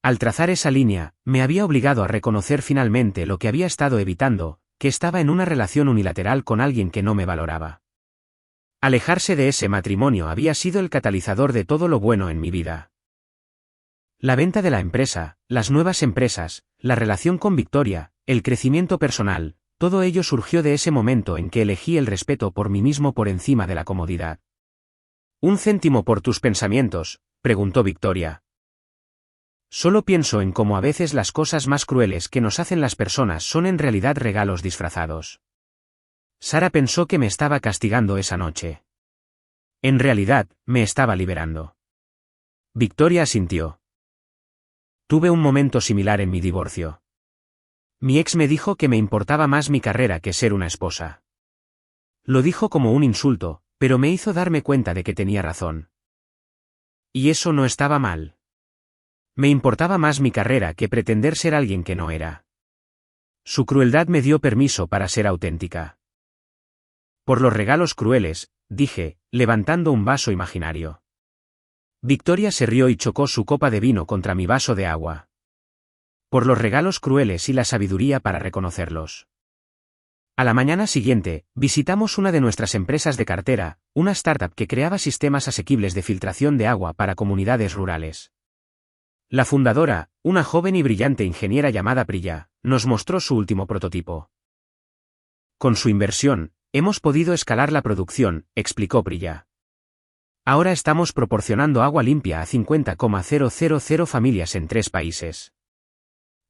Al trazar esa línea, me había obligado a reconocer finalmente lo que había estado evitando, que estaba en una relación unilateral con alguien que no me valoraba. Alejarse de ese matrimonio había sido el catalizador de todo lo bueno en mi vida. La venta de la empresa, las nuevas empresas, la relación con Victoria, el crecimiento personal, todo ello surgió de ese momento en que elegí el respeto por mí mismo por encima de la comodidad. ¿Un céntimo por tus pensamientos?, preguntó Victoria. Solo pienso en cómo a veces las cosas más crueles que nos hacen las personas son en realidad regalos disfrazados. Sara pensó que me estaba castigando esa noche. En realidad, me estaba liberando. Victoria asintió. Tuve un momento similar en mi divorcio. Mi ex me dijo que me importaba más mi carrera que ser una esposa. Lo dijo como un insulto, pero me hizo darme cuenta de que tenía razón. Y eso no estaba mal. Me importaba más mi carrera que pretender ser alguien que no era. Su crueldad me dio permiso para ser auténtica. Por los regalos crueles, dije, levantando un vaso imaginario. Victoria se rió y chocó su copa de vino contra mi vaso de agua. Por los regalos crueles y la sabiduría para reconocerlos. A la mañana siguiente, visitamos una de nuestras empresas de cartera, una startup que creaba sistemas asequibles de filtración de agua para comunidades rurales. La fundadora, una joven y brillante ingeniera llamada Priya, nos mostró su último prototipo. Con su inversión, hemos podido escalar la producción, explicó Priya. Ahora estamos proporcionando agua limpia a 50,000 familias en 3 países.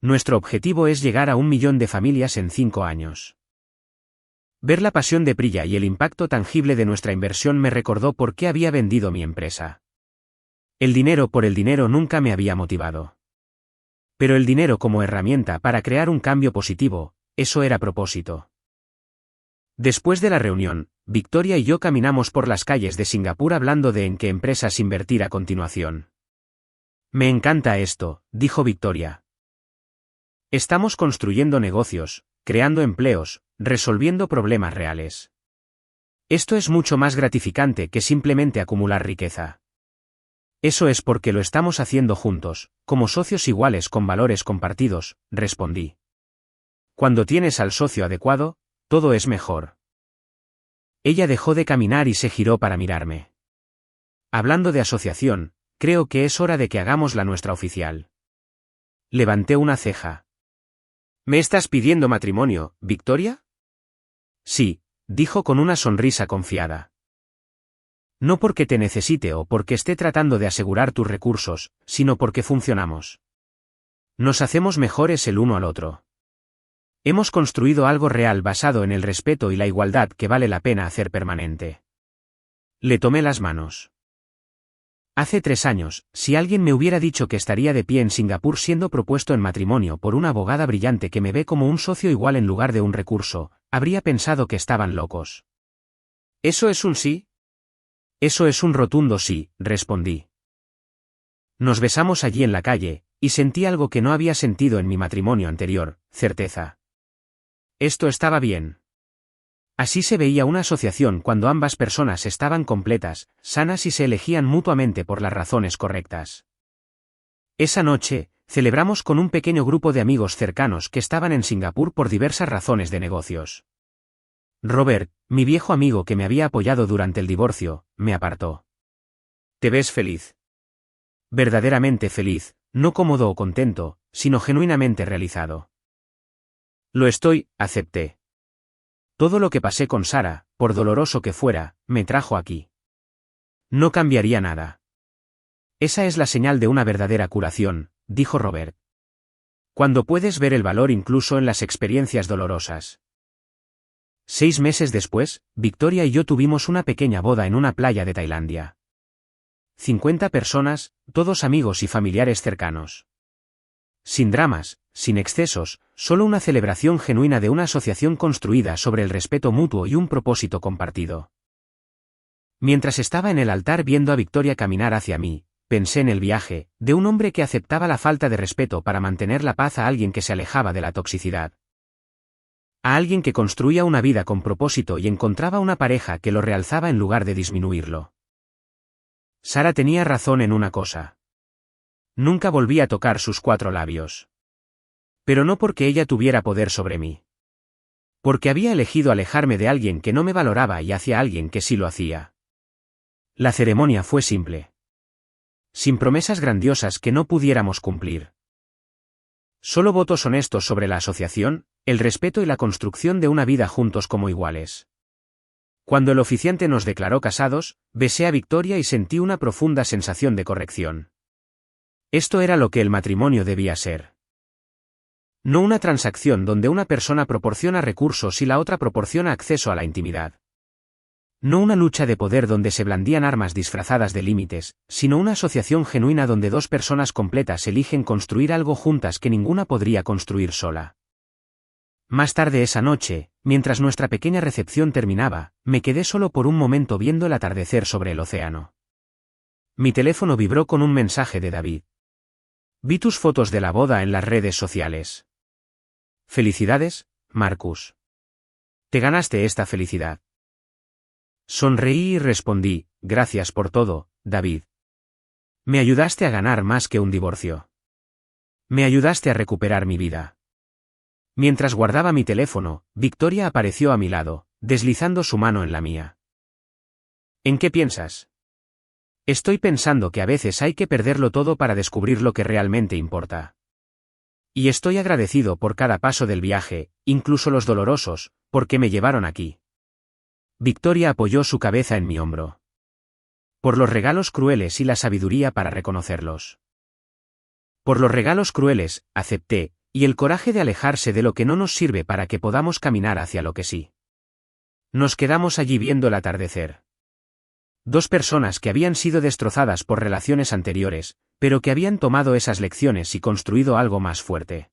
Nuestro objetivo es llegar a 1 millón de familias en 5 años. Ver la pasión de Priya y el impacto tangible de nuestra inversión me recordó por qué había vendido mi empresa. El dinero por el dinero nunca me había motivado. Pero el dinero como herramienta para crear un cambio positivo, eso era propósito. Después de la reunión, Victoria y yo caminamos por las calles de Singapur hablando de en qué empresas invertir a continuación. Me encanta esto, dijo Victoria. Estamos construyendo negocios, creando empleos, resolviendo problemas reales. Esto es mucho más gratificante que simplemente acumular riqueza. Eso es porque lo estamos haciendo juntos, como socios iguales con valores compartidos, respondí. Cuando tienes al socio adecuado, todo es mejor. Ella dejó de caminar y se giró para mirarme. Hablando de asociación, creo que es hora de que hagamos la nuestra oficial. Levanté una ceja. ¿Me estás pidiendo matrimonio, Victoria? Sí, dijo con una sonrisa confiada. No porque te necesite o porque esté tratando de asegurar tus recursos, sino porque funcionamos. Nos hacemos mejores el uno al otro. Hemos construido algo real basado en el respeto y la igualdad que vale la pena hacer permanente. Le tomé las manos. Hace 3 años, si alguien me hubiera dicho que estaría de pie en Singapur siendo propuesto en matrimonio por una abogada brillante que me ve como un socio igual en lugar de un recurso, habría pensado que estaban locos. ¿Eso es un sí? Eso es un rotundo sí, respondí. Nos besamos allí en la calle, y sentí algo que no había sentido en mi matrimonio anterior, certeza. Esto estaba bien. Así se veía una asociación cuando ambas personas estaban completas, sanas y se elegían mutuamente por las razones correctas. Esa noche, celebramos con un pequeño grupo de amigos cercanos que estaban en Singapur por diversas razones de negocios. Robert, mi viejo amigo que me había apoyado durante el divorcio, me apartó. ¿Te ves feliz? Verdaderamente feliz, no cómodo o contento, sino genuinamente realizado. Lo estoy, acepté. Todo lo que pasé con Sara, por doloroso que fuera, me trajo aquí. No cambiaría nada. Esa es la señal de una verdadera curación, dijo Robert. Cuando puedes ver el valor incluso en las experiencias dolorosas. 6 meses después, Victoria y yo tuvimos una pequeña boda en una playa de Tailandia. 50 personas, todos amigos y familiares cercanos. Sin dramas, sin excesos, solo una celebración genuina de una asociación construida sobre el respeto mutuo y un propósito compartido. Mientras estaba en el altar viendo a Victoria caminar hacia mí, pensé en el viaje, de un hombre que aceptaba la falta de respeto para mantener la paz a alguien que se alejaba de la toxicidad. A alguien que construía una vida con propósito y encontraba una pareja que lo realzaba en lugar de disminuirlo. Sara tenía razón en una cosa. Nunca volví a tocar sus 4 labios. Pero no porque ella tuviera poder sobre mí. Porque había elegido alejarme de alguien que no me valoraba y hacia alguien que sí lo hacía. La ceremonia fue simple. Sin promesas grandiosas que no pudiéramos cumplir. Solo votos honestos sobre la asociación, el respeto y la construcción de una vida juntos como iguales. Cuando el oficiante nos declaró casados, besé a Victoria y sentí una profunda sensación de corrección. Esto era lo que el matrimonio debía ser. No una transacción donde una persona proporciona recursos y la otra proporciona acceso a la intimidad. No una lucha de poder donde se blandían armas disfrazadas de límites, sino una asociación genuina donde 2 personas completas eligen construir algo juntas que ninguna podría construir sola. Más tarde esa noche, mientras nuestra pequeña recepción terminaba, me quedé solo por un momento viendo el atardecer sobre el océano. Mi teléfono vibró con un mensaje de David. Vi tus fotos de la boda en las redes sociales. Felicidades, Marcus. Te ganaste esta felicidad. Sonreí y respondí, gracias por todo, David. Me ayudaste a ganar más que un divorcio. Me ayudaste a recuperar mi vida. Mientras guardaba mi teléfono, Victoria apareció a mi lado, deslizando su mano en la mía. ¿En qué piensas? Estoy pensando que a veces hay que perderlo todo para descubrir lo que realmente importa. Y estoy agradecido por cada paso del viaje, incluso los dolorosos, porque me llevaron aquí. Victoria apoyó su cabeza en mi hombro. Por los regalos crueles y la sabiduría para reconocerlos. Por los regalos crueles, acepté, y el coraje de alejarse de lo que no nos sirve para que podamos caminar hacia lo que sí. Nos quedamos allí viendo el atardecer. 2 personas que habían sido destrozadas por relaciones anteriores, pero que habían tomado esas lecciones y construido algo más fuerte.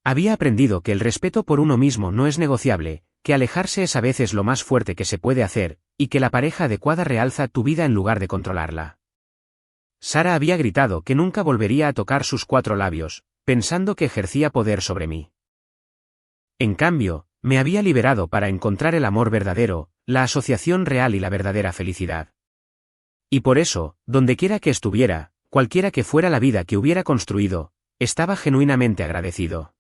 Había aprendido que el respeto por uno mismo no es negociable, que alejarse es a veces lo más fuerte que se puede hacer, y que la pareja adecuada realza tu vida en lugar de controlarla. Sara había gritado que nunca volvería a tocar sus 4 labios, pensando que ejercía poder sobre mí. En cambio, me había liberado para encontrar el amor verdadero, la asociación real y la verdadera felicidad. Y por eso, dondequiera que estuviera, cualquiera que fuera la vida que hubiera construido, estaba genuinamente agradecido.